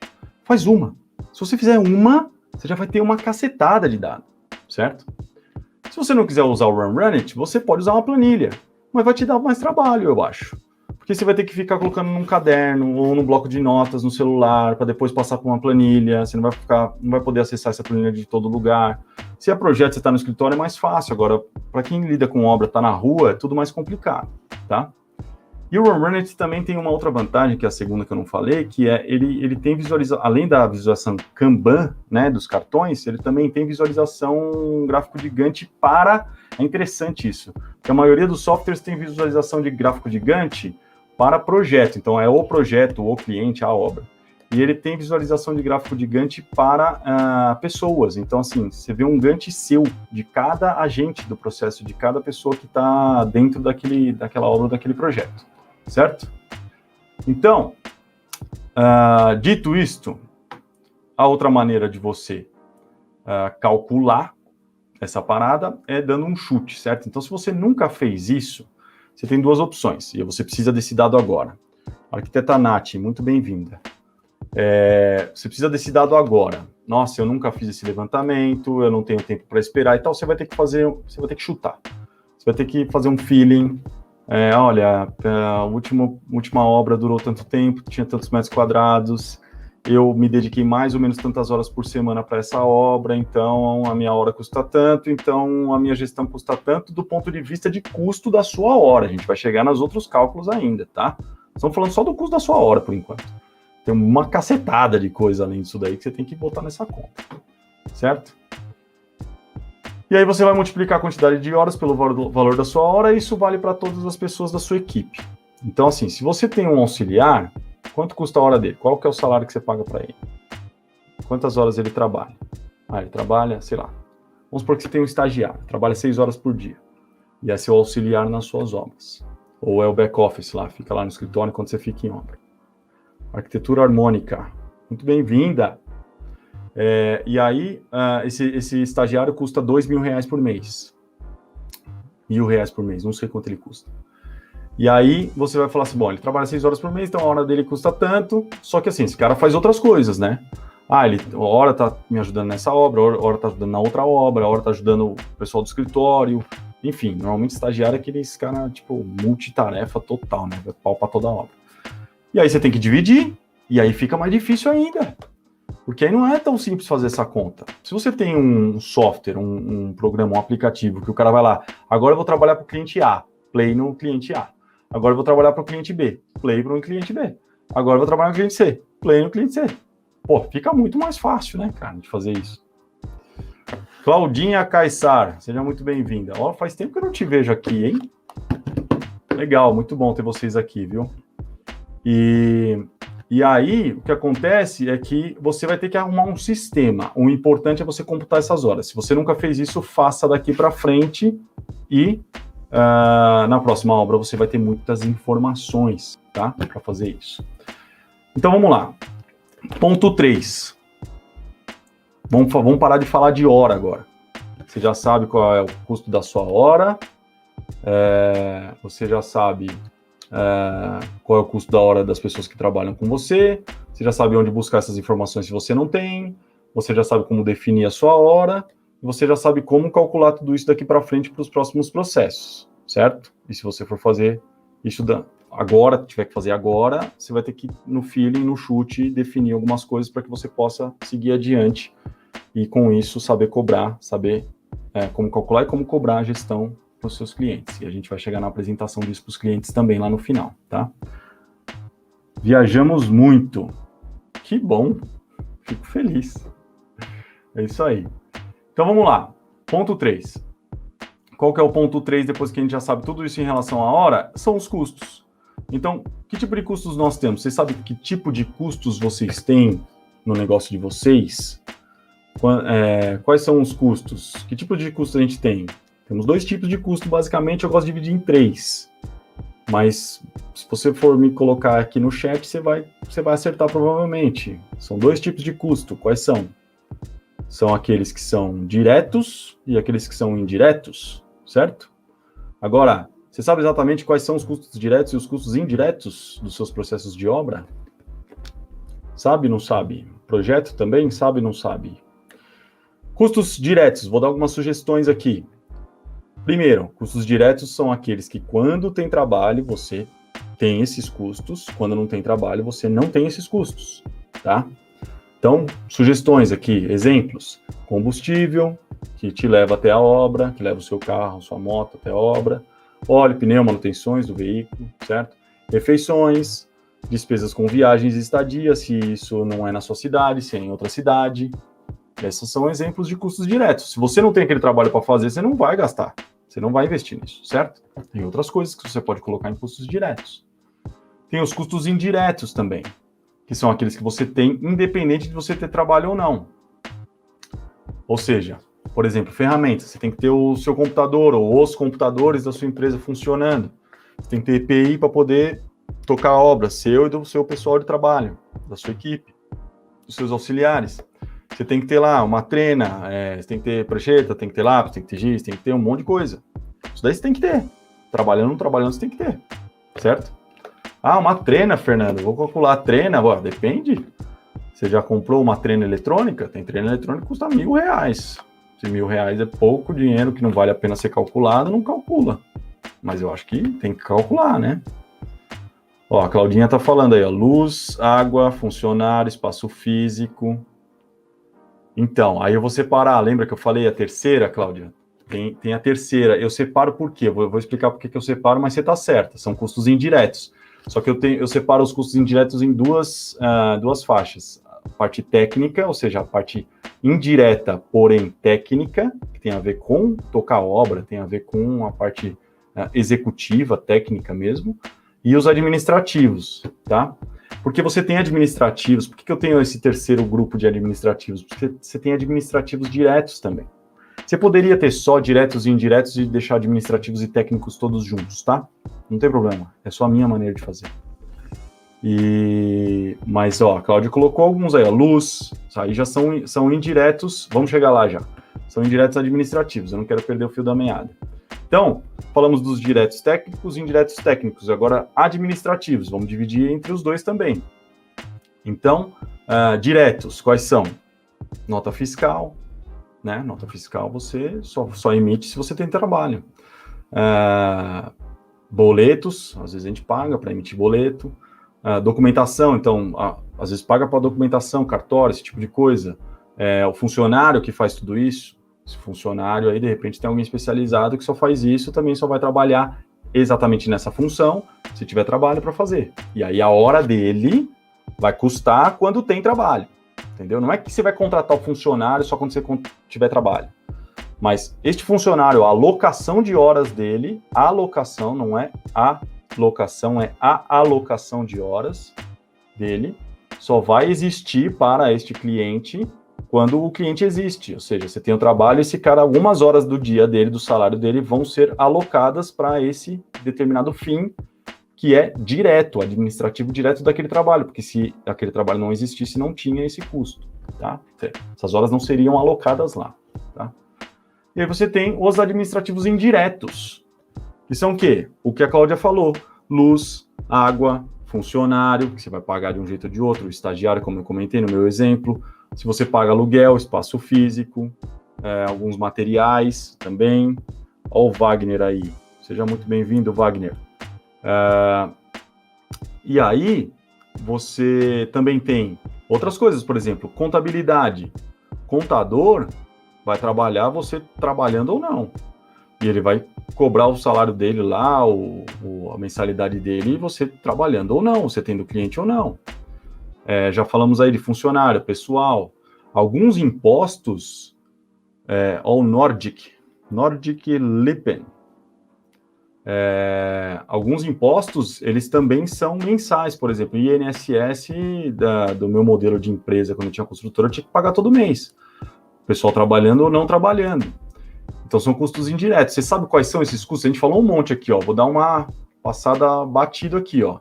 Faz uma. Se você fizer uma, você já vai ter uma cacetada de dados, certo? Se você não quiser usar o Run It, você pode usar uma planilha. Mas vai te dar mais trabalho, eu acho. Porque Porque você vai ter que ficar colocando num caderno ou no bloco de notas no celular para depois passar por uma planilha. Você não vai poder acessar essa planilha de todo lugar. Se é projeto, você está no escritório, é mais fácil. Agora, para quem lida com obra, está na rua, é tudo mais complicado, tá? E o Runit também tem uma outra vantagem, que é a segunda que eu não falei, que é ele tem visualização, além da visualização Kanban, né, dos cartões, ele também tem visualização gráfico de Gantt é interessante isso, porque a maioria dos softwares tem visualização de gráfico de Gantt para projeto, então é o projeto, o cliente, a obra. E ele tem visualização de gráfico de Gantt para pessoas, então assim, você vê um Gantt seu, de cada agente do processo, de cada pessoa que está dentro daquela obra, daquele projeto. Certo? Então, dito isto, a outra maneira de você calcular essa parada é dando um chute, certo? Então, se você nunca fez isso, você tem duas opções, e você precisa desse dado agora. Arquiteta Nath, muito bem-vinda. Você precisa desse dado agora. Nossa, eu nunca fiz esse levantamento, eu não tenho tempo para esperar e tal, você vai ter que chutar. Você vai ter que fazer um feeling. Olha, a última obra durou tanto tempo, tinha tantos metros quadrados, eu me dediquei mais ou menos tantas horas por semana para essa obra, então a minha hora custa tanto, então a minha gestão custa tanto do ponto de vista de custo da sua hora. A gente vai chegar nos outros cálculos ainda, tá? Estamos falando só do custo da sua hora, por enquanto. Tem uma cacetada de coisa além disso daí que você tem que botar nessa conta, certo? E aí você vai multiplicar a quantidade de horas pelo valor da sua hora, e isso vale para todas as pessoas da sua equipe. Então, assim, se você tem um auxiliar, quanto custa a hora dele? Qual que é o salário que você paga para ele? Quantas horas ele trabalha? Ele trabalha, sei lá. Vamos supor que você tem um estagiário, trabalha 6 horas por dia. E é seu auxiliar nas suas obras. Ou é o back-office lá, fica lá no escritório enquanto você fica em obra. Arquitetura harmônica. Muito bem-vinda! E aí, esse estagiário custa R$2.000 por mês. R$1.000 por mês, não sei quanto ele custa. E aí, você vai falar assim, bom, ele trabalha 6 horas por mês, então a hora dele custa tanto, só que assim, esse cara faz outras coisas, né? Ele, a hora tá me ajudando nessa obra, a hora tá ajudando na outra obra, a hora tá ajudando o pessoal do escritório, enfim, normalmente estagiário é aqueles cara, tipo, multitarefa total, né? Pau pra toda a obra. E aí você tem que dividir, e aí fica mais difícil ainda. Porque aí não é tão simples fazer essa conta. Se você tem um software, um programa, um aplicativo, que o cara vai lá, agora eu vou trabalhar para o cliente A, play no cliente A. Agora eu vou trabalhar para o cliente B, play para o cliente B. Agora eu vou trabalhar no cliente C, play no cliente C. Pô, fica muito mais fácil, né, cara, de fazer isso. Claudinha Caissar, seja muito bem-vinda. Ó, faz tempo que eu não te vejo aqui, hein? Legal, muito bom ter vocês aqui, viu? E aí, o que acontece é que você vai ter que arrumar um sistema. O importante é você computar essas horas. Se você nunca fez isso, faça daqui para frente e na próxima obra você vai ter muitas informações, tá? Para fazer isso. Então, vamos lá. Ponto 3. Vamos parar de falar de hora agora. Você já sabe qual é o custo da sua hora. Você já sabe... qual é o custo da hora das pessoas que trabalham com você, você já sabe onde buscar essas informações se você não tem, você já sabe como definir a sua hora, e você já sabe como calcular tudo isso daqui para frente para os próximos processos, certo? E se você for fazer isso agora, tiver que fazer agora, você vai ter que, no feeling, no chute, definir algumas coisas para que você possa seguir adiante e, com isso, saber cobrar, saber como calcular e como cobrar a gestão para os seus clientes. E a gente vai chegar na apresentação disso para os clientes também lá no final, tá? Viajamos muito. Que bom. Fico feliz. É isso aí. Então vamos lá. Ponto 3. Qual que é o ponto 3 depois que a gente já sabe tudo isso em relação à hora? São os custos. Então, que tipo de custos nós temos? Vocês sabem que tipo de custos vocês têm no negócio de vocês? Quais são os custos? Que tipo de custo a gente tem? Temos 2 tipos de custo, basicamente, eu gosto de dividir em 3. Mas, se você for me colocar aqui no chat, você vai acertar provavelmente. São 2 tipos de custo. Quais são? São aqueles que são diretos e aqueles que são indiretos, certo? Agora, você sabe exatamente quais são os custos diretos e os custos indiretos dos seus processos de obra? Sabe, não sabe? Projeto também? Sabe, não sabe? Custos diretos, vou dar algumas sugestões aqui. Primeiro, custos diretos são aqueles que, quando tem trabalho, você tem esses custos, quando não tem trabalho, você não tem esses custos, tá? Então, sugestões aqui, exemplos: combustível, que te leva até a obra, que leva o seu carro, sua moto até a obra, óleo, pneu, manutenções do veículo, certo? Refeições, despesas com viagens e estadia, se isso não é na sua cidade, se é em outra cidade. Esses são exemplos de custos diretos. Se você não tem aquele trabalho para fazer, você não vai gastar, você não vai investir nisso, certo? Tem outras coisas que você pode colocar em custos diretos. Tem os custos indiretos também, que são aqueles que você tem independente de você ter trabalho ou não. Ou seja, por exemplo, ferramentas. Você tem que ter o seu computador ou os computadores da sua empresa funcionando. Você tem que ter EPI para poder tocar a obra, seu e do seu pessoal de trabalho, da sua equipe, dos seus auxiliares. Você tem que ter lá uma trena, você tem que ter prancheta, tem que ter lápis, tem que ter giz, tem que ter um monte de coisa. Isso daí você tem que ter. Trabalhando ou não trabalhando, você tem que ter. Certo? Ah, uma trena, Fernando. Vou calcular a trena. Bom, depende. Você já comprou uma trena eletrônica? Tem trena eletrônica que custa R$1.000. Se R$1.000 é pouco dinheiro que não vale a pena ser calculado, não calcula. Mas eu acho que tem que calcular, né? Ó, a Claudinha tá falando aí, ó, luz, água, funcionário, espaço físico. Então, aí eu vou separar, lembra que eu falei a terceira, Cláudia? Tem a terceira, eu separo por quê? Vou explicar por que eu separo, mas você tá certa, são custos indiretos. Só que eu separo os custos indiretos em duas faixas. A parte técnica, ou seja, a parte indireta, porém técnica, que tem a ver com tocar a obra, tem a ver com a parte executiva, técnica mesmo, e os administrativos, tá? Porque você tem administrativos, por que eu tenho esse terceiro grupo de administrativos? Porque você tem administrativos diretos também. Você poderia ter só diretos e indiretos e deixar administrativos e técnicos todos juntos, tá? Não tem problema, é só a minha maneira de fazer. Mas, ó, a Cláudia colocou alguns aí, ó, luz, aí já são indiretos, vamos chegar lá já. São indiretos administrativos, eu não quero perder o fio da meada. Então, falamos dos diretos técnicos e indiretos técnicos, agora administrativos, vamos dividir entre os dois também. Então, diretos, quais são? Nota fiscal, né? Nota fiscal você só emite se você tem trabalho. Boletos, às vezes a gente paga para emitir boleto. Documentação, então, às vezes paga para documentação, cartório, esse tipo de coisa. O funcionário que faz tudo isso, esse funcionário aí, de repente, tem alguém especializado que só faz isso, também só vai trabalhar exatamente nessa função, se tiver trabalho para fazer. E aí a hora dele vai custar quando tem trabalho, entendeu? Não é que você vai contratar o funcionário só quando você tiver trabalho. Mas este funcionário, a alocação de horas dele, a alocação, não é a locação, é a alocação de horas dele, só vai existir para este cliente quando o cliente existe, ou seja, você tem o trabalho, esse cara, algumas horas do dia dele, do salário dele, vão ser alocadas para esse determinado fim, que é direto, administrativo direto daquele trabalho, porque se aquele trabalho não existisse, não tinha esse custo, tá? Essas horas não seriam alocadas lá, tá? E aí você tem os administrativos indiretos, que são o quê? O que a Cláudia falou, luz, água, funcionário, que você vai pagar de um jeito ou de outro, o estagiário, como eu comentei no meu exemplo, se você paga aluguel, espaço físico, alguns materiais também. Olha o Wagner aí. Seja muito bem-vindo, Wagner. E aí, você também tem outras coisas, por exemplo, contabilidade. Contador vai trabalhar você trabalhando ou não. E ele vai cobrar o salário dele lá, a mensalidade dele, você trabalhando ou não, você tendo cliente ou não. Já falamos aí de funcionário, pessoal, alguns impostos, ao Nordic Lippen, alguns impostos, eles também são mensais, por exemplo, INSS do meu modelo de empresa, quando eu tinha construtora, eu tinha que pagar todo mês, o pessoal trabalhando ou não trabalhando, então são custos indiretos. Você sabe quais são esses custos? A gente falou um monte aqui, ó, vou dar uma passada batido aqui, ó.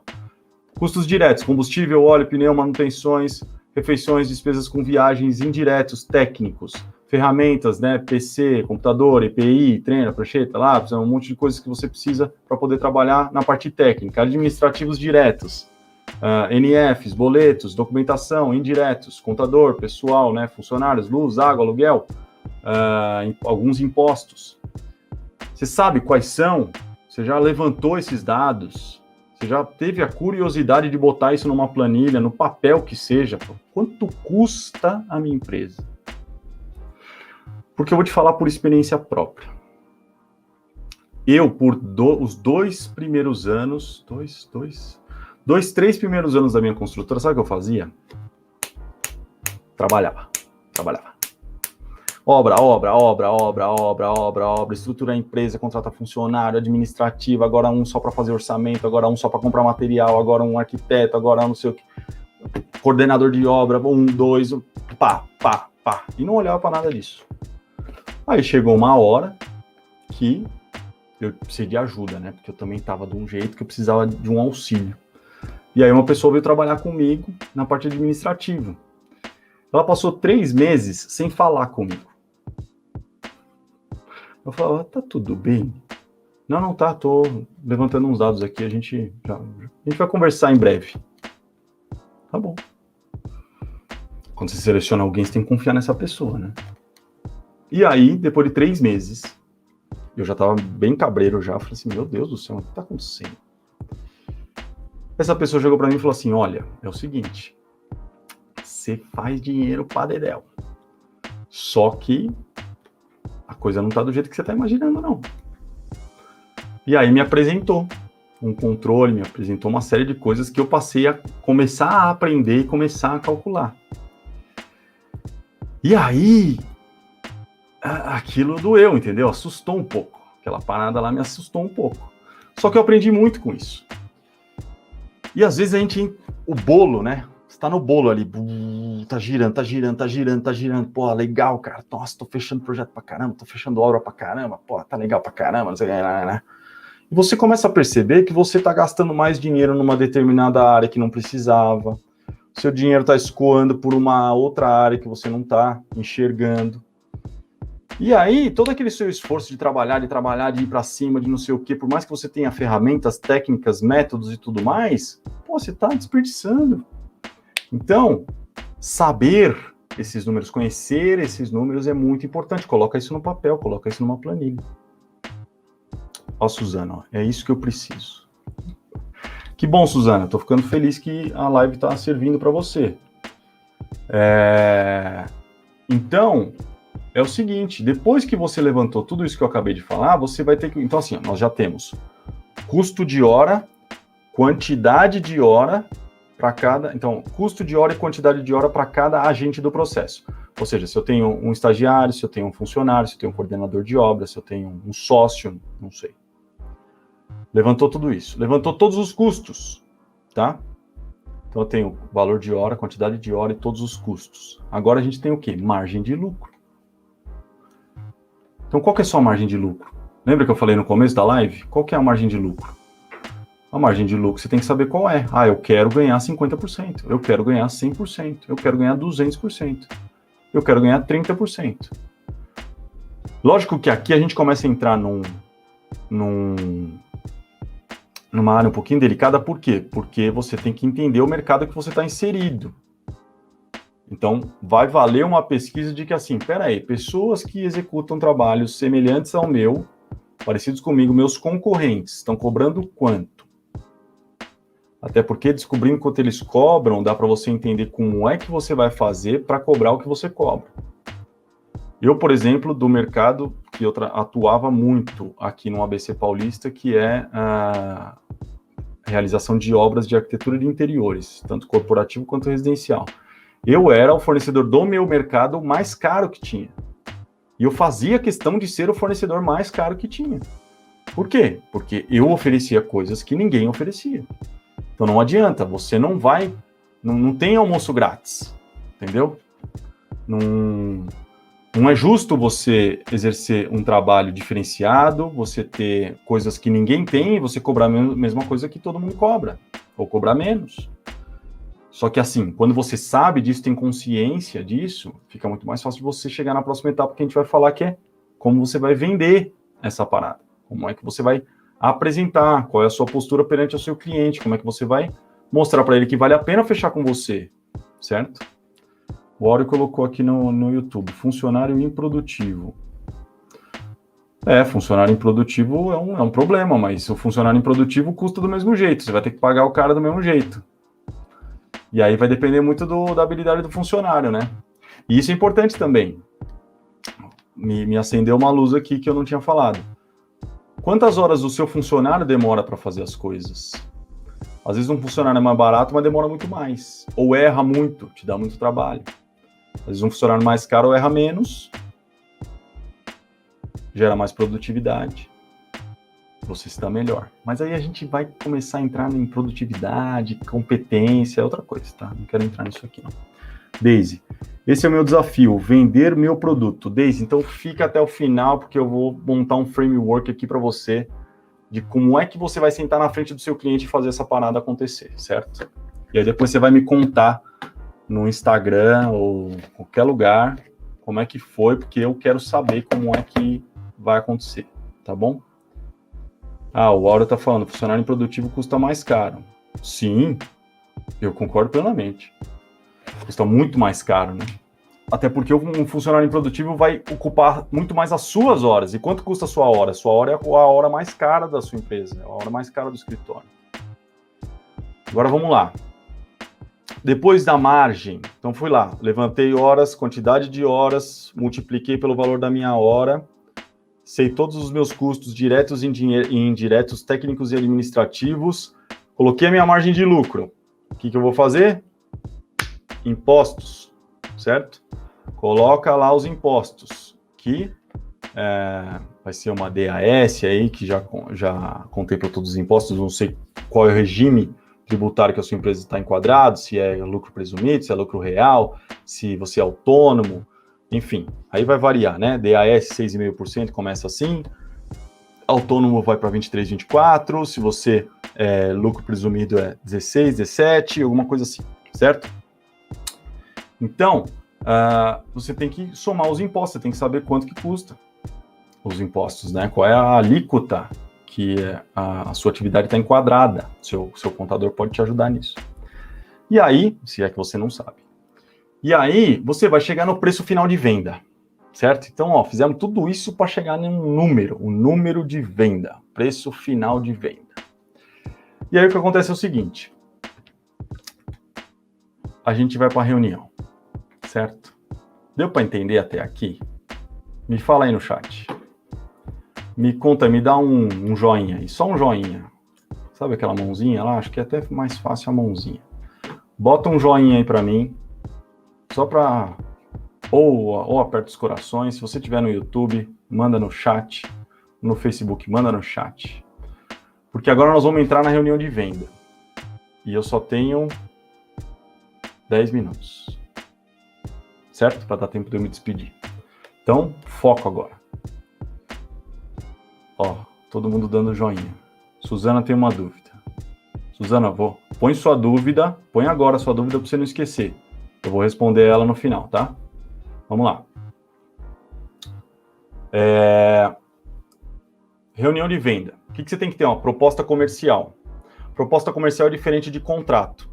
Custos diretos, combustível, óleo, pneu, manutenções, refeições, despesas com viagens, indiretos, técnicos, ferramentas, né, PC, computador, EPI, treina, prancheta, lápis, um monte de coisas que você precisa para poder trabalhar na parte técnica, administrativos diretos, NFs, boletos, documentação, indiretos, contador, pessoal, né, funcionários, luz, água, aluguel, alguns impostos. Você sabe quais são? Você já levantou esses dados? Você já teve a curiosidade de botar isso numa planilha, no papel que seja? Quanto custa a minha empresa? Porque eu vou te falar por experiência própria. Eu, por os 2 primeiros anos, 3 primeiros anos da minha construtora, sabe o que eu fazia? Trabalhava. Obra, estrutura a empresa, contrata funcionário, administrativa, agora um só para fazer orçamento, agora um só para comprar material, agora um arquiteto, agora não sei o que, coordenador de obra, 1, 2, pá. E não olhava para nada disso. Aí chegou uma hora que eu precisei de ajuda, né? Porque eu também estava de um jeito que eu precisava de um auxílio. E aí uma pessoa veio trabalhar comigo na parte administrativa. Ela passou 3 meses sem falar comigo. Eu falava, tá tudo bem? Não tá, tô levantando uns dados aqui, a gente vai conversar em breve. Tá bom. Quando você seleciona alguém, você tem que confiar nessa pessoa, né? E aí, depois de 3 meses, eu já tava bem cabreiro já, falei assim, meu Deus do céu, o que tá acontecendo? Essa pessoa chegou pra mim e falou assim, olha, é o seguinte, você faz dinheiro pra dedéu, só que a coisa não tá do jeito que você tá imaginando, não. E aí me apresentou um controle, me apresentou uma série de coisas que eu passei a começar a aprender e começar a calcular. E aí, aquilo doeu, entendeu? Assustou um pouco. Aquela parada lá me assustou um pouco. Só que eu aprendi muito com isso. E às vezes o bolo, né? Você tá no bolo ali, tá girando. Pô, legal, cara. Nossa, tô fechando projeto pra caramba, tô fechando obra pra caramba. Pô, tá legal pra caramba, não sei o que, né? E você começa a perceber que você tá gastando mais dinheiro numa determinada área que não precisava. Seu dinheiro tá escoando por uma outra área que você não tá enxergando. E aí, todo aquele seu esforço de trabalhar, de ir para cima, de não sei o quê, por mais que você tenha ferramentas, técnicas, métodos e tudo mais, pô, você está desperdiçando. Então, saber esses números, conhecer esses números é muito importante. Coloca isso no papel, coloca isso numa planilha. Ó, Suzana, ó, é isso que eu preciso. Que bom, Suzana, tô ficando feliz que a live está servindo para você. Então, é o seguinte, depois que você levantou tudo isso que eu acabei de falar, você vai ter que... Então, assim, nós já temos custo de hora, quantidade de hora para cada... Então, custo de hora e quantidade de hora para cada agente do processo. Ou seja, se eu tenho um estagiário, se eu tenho um funcionário, se eu tenho um coordenador de obra, se eu tenho um sócio, não sei. Levantou tudo isso. Levantou todos os custos, tá? Então, eu tenho valor de hora, quantidade de hora e todos os custos. Agora, a gente tem o quê? Margem de lucro. Então, qual que é a sua margem de lucro? Lembra que eu falei no começo da live? Qual que é a margem de lucro? A margem de lucro, você tem que saber qual é. Ah, eu quero ganhar 50%, eu quero ganhar 100%, eu quero ganhar 200%, eu quero ganhar 30%. Lógico que aqui a gente começa a entrar numa área um pouquinho delicada, por quê? Porque você tem que entender o mercado que você está inserido. Então, vai valer uma pesquisa de que, assim, peraí, pessoas que executam trabalhos semelhantes ao meu, parecidos comigo, meus concorrentes, estão cobrando quanto? Até porque, descobrindo quanto eles cobram, dá para você entender como é que você vai fazer para cobrar o que você cobra. Eu, por exemplo, do mercado que eu atuava muito aqui no ABC Paulista, que é a realização de obras de arquitetura de interiores, tanto corporativo quanto residencial. Eu era o fornecedor do meu mercado mais caro que tinha. E eu fazia questão de ser o fornecedor mais caro que tinha. Por quê? Porque eu oferecia coisas que ninguém oferecia. Então não adianta, você não vai... Não tem almoço grátis, entendeu? Não é justo você exercer um trabalho diferenciado, você ter coisas que ninguém tem e você cobrar a mesma coisa que todo mundo cobra, ou cobrar menos. Só que assim, quando você sabe disso, tem consciência disso, fica muito mais fácil de você chegar na próxima etapa que a gente vai falar, que é como você vai vender essa parada. Como é que você vai apresentar, qual é a sua postura perante o seu cliente, como é que você vai mostrar para ele que vale a pena fechar com você, certo? O Áureo colocou aqui no YouTube, funcionário improdutivo. Funcionário improdutivo é um problema, mas o funcionário improdutivo custa do mesmo jeito, você vai ter que pagar o cara do mesmo jeito. E aí vai depender muito da habilidade do funcionário, né? E isso é importante também. Me acendeu uma luz aqui que eu não tinha falado. Quantas horas o seu funcionário demora para fazer as coisas? Às vezes um funcionário é mais barato, mas demora muito mais. Ou erra muito, te dá muito trabalho. Às vezes um funcionário mais caro erra menos, gera mais produtividade, você está melhor. Mas aí a gente vai começar a entrar em produtividade, competência, é outra coisa, tá? Não quero entrar nisso aqui, não. Daisy, esse é o meu desafio, vender meu produto. Daisy, então fica até o final, porque eu vou montar um framework aqui para você, de como é que você vai sentar na frente do seu cliente e fazer essa parada acontecer, certo? E aí depois você vai me contar no Instagram ou qualquer lugar como é que foi, porque eu quero saber como é que vai acontecer, tá bom? O Auro tá falando, funcionário improdutivo custa mais caro. Sim, eu concordo plenamente. Custa muito mais caro, né? Até porque um funcionário improdutivo vai ocupar muito mais as suas horas. E quanto custa a sua hora? Sua hora é a hora mais cara da sua empresa, é a hora mais cara do escritório. Agora vamos lá. Depois da margem, então fui lá, levantei horas, quantidade de horas, multipliquei pelo valor da minha hora, sei todos os meus custos diretos e indiretos, técnicos e administrativos, coloquei a minha margem de lucro. O que eu vou fazer? Impostos, certo? Coloca lá os impostos, que vai ser uma DAS aí, que já contempla todos os impostos, não sei qual é o regime tributário que a sua empresa está enquadrado, se é lucro presumido, se é lucro real, se você é autônomo, enfim, aí vai variar, né? DAS 6,5% começa assim, autônomo vai para 23, 24, se você lucro presumido é 16, 17, alguma coisa assim, certo? Então, você tem que somar os impostos, você tem que saber quanto que custa os impostos, né? Qual é a alíquota que a sua atividade está enquadrada. Seu contador pode te ajudar nisso. E aí, se é que você não sabe. E aí, você vai chegar no preço final de venda, certo? Então, fizemos tudo isso para chegar num número, o número de venda, preço final de venda. E aí, o que acontece é o seguinte. A gente vai para a reunião, certo? Deu para entender até aqui? Me fala aí no chat. Me conta, me dá um joinha aí, só um joinha. Sabe aquela mãozinha lá? Acho que é até mais fácil a mãozinha. Bota um joinha aí para mim, só para... Ou aperta os corações. Se você estiver no YouTube, manda no chat. No Facebook, manda no chat. Porque agora nós vamos entrar na reunião de venda. E eu só tenho 10 minutos. Certo? Para dar tempo de eu me despedir. Então, foco agora. Todo mundo dando joinha. Suzana tem uma dúvida. Suzana, põe sua dúvida, põe agora sua dúvida para você não esquecer. Eu vou responder ela no final, tá? Vamos lá. Reunião de venda. O que você tem que ter? Uma proposta comercial. Proposta comercial é diferente de contrato,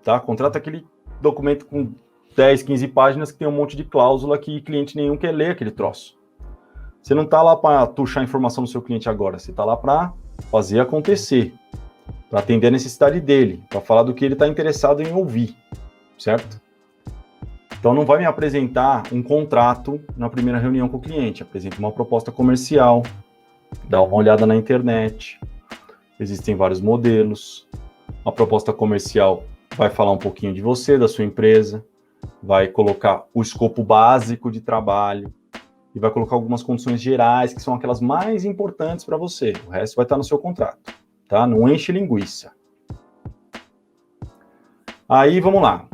tá? Contrato é aquele documento com 10, 15 páginas que tem um monte de cláusula que cliente nenhum quer ler aquele troço. Você não está lá para tuchar informação do seu cliente agora, você está lá para fazer acontecer, para atender a necessidade dele, para falar do que ele está interessado em ouvir, certo? Então não vai me apresentar um contrato na primeira reunião com o cliente, apresenta uma proposta comercial, dá uma olhada na internet, existem vários modelos, a proposta comercial vai falar um pouquinho de você, da sua empresa, vai colocar o escopo básico de trabalho, e vai colocar algumas condições gerais, que são aquelas mais importantes para você. O resto vai estar no seu contrato, tá? Não enche linguiça. Aí, vamos lá.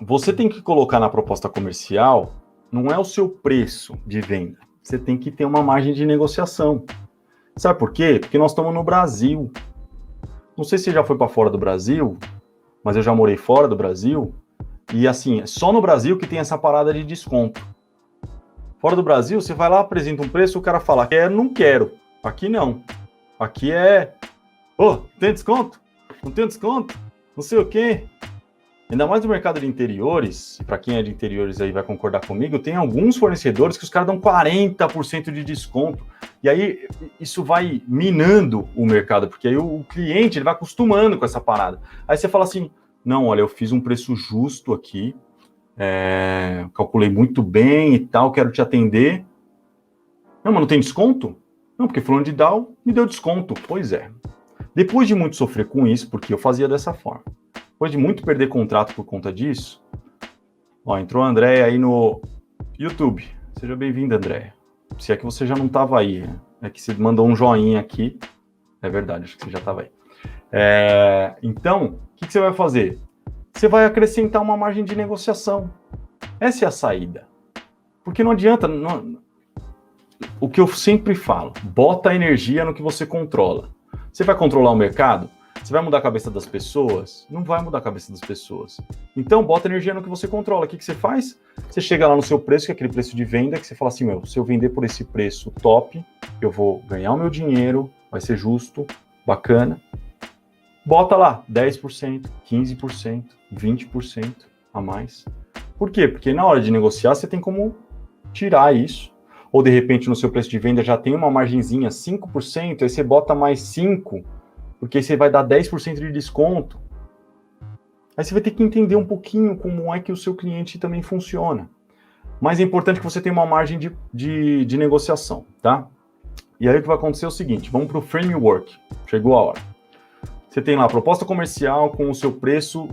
Você tem que colocar na proposta comercial, não é o seu preço de venda. Você tem que ter uma margem de negociação. Sabe por quê? Porque nós estamos no Brasil. Não sei se você já foi para fora do Brasil, mas eu já morei fora do Brasil. E assim, é só no Brasil que tem essa parada de desconto. Fora do Brasil, você vai lá, apresenta um preço, o cara fala, não quero. Aqui não. Aqui tem desconto? Não tem desconto? Não sei o quê. Ainda mais no mercado de interiores, para quem é de interiores aí vai concordar comigo, tem alguns fornecedores que os caras dão 40% de desconto. E aí isso vai minando o mercado, porque aí o cliente ele vai acostumando com essa parada. Aí você fala assim, não, olha, eu fiz um preço justo aqui, calculei muito bem e tal, quero te atender. Não, mas não tem desconto? Não, porque fulano de tal me deu desconto. Pois é. Depois de muito sofrer com isso, porque eu fazia dessa forma, depois de muito perder contrato por conta disso, ó, entrou a Andréia aí no YouTube. Seja bem-vinda, Andréia. Se é que você já não estava aí, né? É que você mandou um joinha aqui. É verdade, acho que você já estava aí. Então, o que você vai fazer? Você vai acrescentar uma margem de negociação. Essa é a saída. Porque não adianta... O que eu sempre falo, bota energia no que você controla. Você vai controlar o mercado? Você vai mudar a cabeça das pessoas? Não vai mudar a cabeça das pessoas. Então, bota energia no que você controla. O que você faz? Você chega lá no seu preço, que é aquele preço de venda, que você fala assim, se eu vender por esse preço top, eu vou ganhar o meu dinheiro, vai ser justo, bacana. Bota lá 10%, 15%, 20% a mais. Por quê? Porque na hora de negociar, você tem como tirar isso. Ou, de repente, no seu preço de venda já tem uma margenzinha 5%, aí você bota mais 5%, porque aí você vai dar 10% de desconto. Aí você vai ter que entender um pouquinho como é que o seu cliente também funciona. Mas é importante que você tenha uma margem de negociação, tá? E aí o que vai acontecer é o seguinte, vamos para o framework. Chegou a hora. Você tem lá a proposta comercial com o seu preço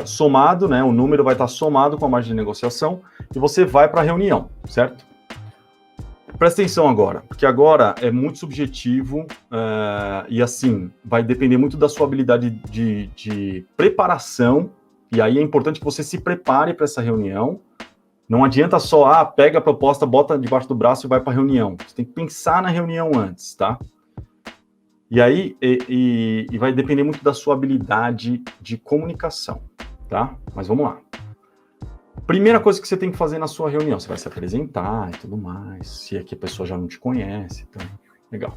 somado, né? O número vai estar somado com a margem de negociação e você vai para a reunião, certo? Presta atenção agora, porque agora é muito subjetivo e assim, vai depender muito da sua habilidade de preparação, e aí é importante que você se prepare para essa reunião. Não adianta só, pega a proposta, bota debaixo do braço e vai para a reunião. Você tem que pensar na reunião antes, tá? E aí, vai depender muito da sua habilidade de comunicação, tá? Mas vamos lá. Primeira coisa que você tem que fazer na sua reunião, você vai se apresentar e tudo mais, se é que a pessoa já não te conhece, então, legal.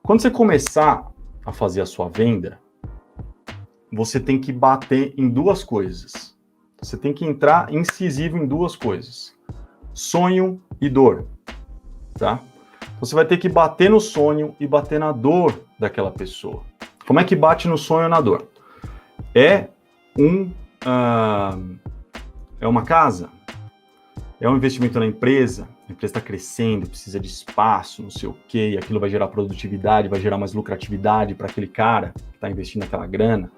Quando você começar a fazer a sua venda, você tem que bater em duas coisas. Você tem que entrar incisivo em duas coisas. Sonho e dor, tá? Você vai ter que bater no sonho e bater na dor daquela pessoa. Como é que bate no sonho e na dor? É uma casa? É um investimento na empresa? A empresa está crescendo, precisa de espaço, não sei o quê, e aquilo vai gerar produtividade, vai gerar mais lucratividade para aquele cara que está investindo aquela grana.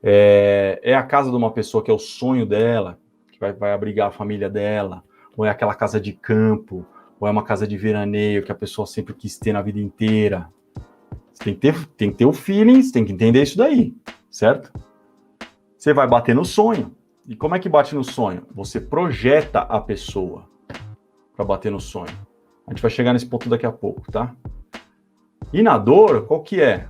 É a casa de uma pessoa que é o sonho dela, que vai abrigar a família dela, ou é aquela casa de campo, ou é uma casa de veraneio que a pessoa sempre quis ter na vida inteira. Você tem que ter o feeling, você tem que entender isso daí, certo? Você vai bater no sonho. E como é que bate no sonho? Você projeta a pessoa para bater no sonho. A gente vai chegar nesse ponto daqui a pouco, tá? E na dor, qual que é?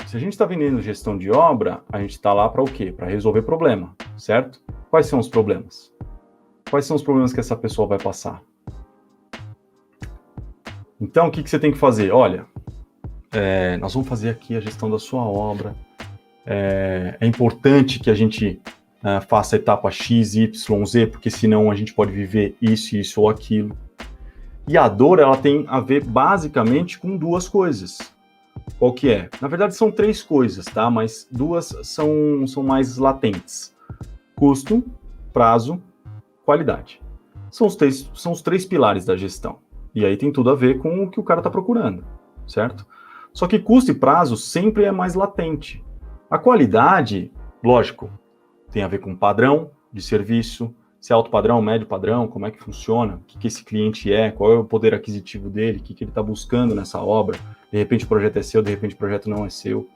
Se a gente está vendendo gestão de obra, a gente está lá para o quê? Para resolver problema, certo? Quais são os problemas? Quais são os problemas que essa pessoa vai passar? Então, o que você tem que fazer? Olha, nós vamos fazer aqui a gestão da sua obra. É importante que a gente faça a etapa X, Y, Z, porque senão a gente pode viver isso ou aquilo. E a dor, ela tem a ver basicamente com duas coisas. Qual que é? Na verdade, são três coisas, tá? Mas duas são mais latentes. Custo, prazo, qualidade. São os três pilares da gestão. E aí tem tudo a ver com o que o cara está procurando, certo? Só que custo e prazo sempre é mais latente. A qualidade, lógico, tem a ver com padrão de serviço, se é alto padrão, médio padrão, como é que funciona, o que esse cliente é, qual é o poder aquisitivo dele, o que ele está buscando nessa obra. De repente o projeto é seu, de repente o projeto não é seu,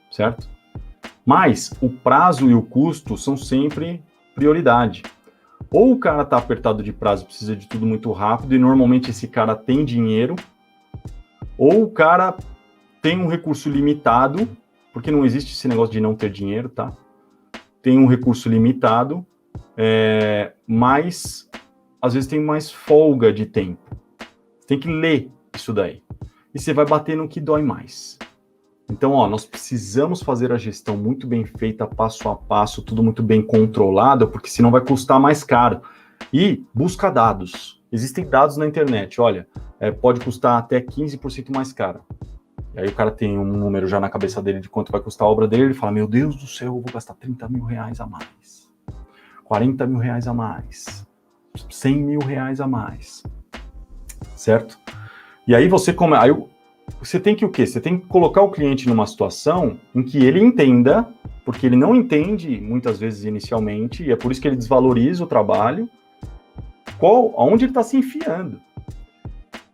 certo? Mas o prazo e o custo são sempre prioridade. Ou o cara está apertado de prazo, precisa de tudo muito rápido, e normalmente esse cara tem dinheiro, ou o cara tem um recurso limitado, porque não existe esse negócio de não ter dinheiro, tá? Tem um recurso limitado, mas às vezes tem mais folga de tempo. Tem que ler isso daí. E você vai bater no que dói mais. Então, ó, nós precisamos fazer a gestão muito bem feita, passo a passo, tudo muito bem controlado, porque senão vai custar mais caro. E busca dados. Existem dados na internet, olha, pode custar até 15% mais caro. E aí o cara tem um número já na cabeça dele de quanto vai custar a obra dele, ele fala, meu Deus do céu, eu vou gastar 30 mil reais a mais, 40 mil reais a mais, 100 mil reais a mais, certo? E aí você tem que o quê? Você tem que colocar o cliente numa situação em que ele entenda, porque ele não entende muitas vezes inicialmente, e é por isso que ele desvaloriza o trabalho, aonde ele está se enfiando.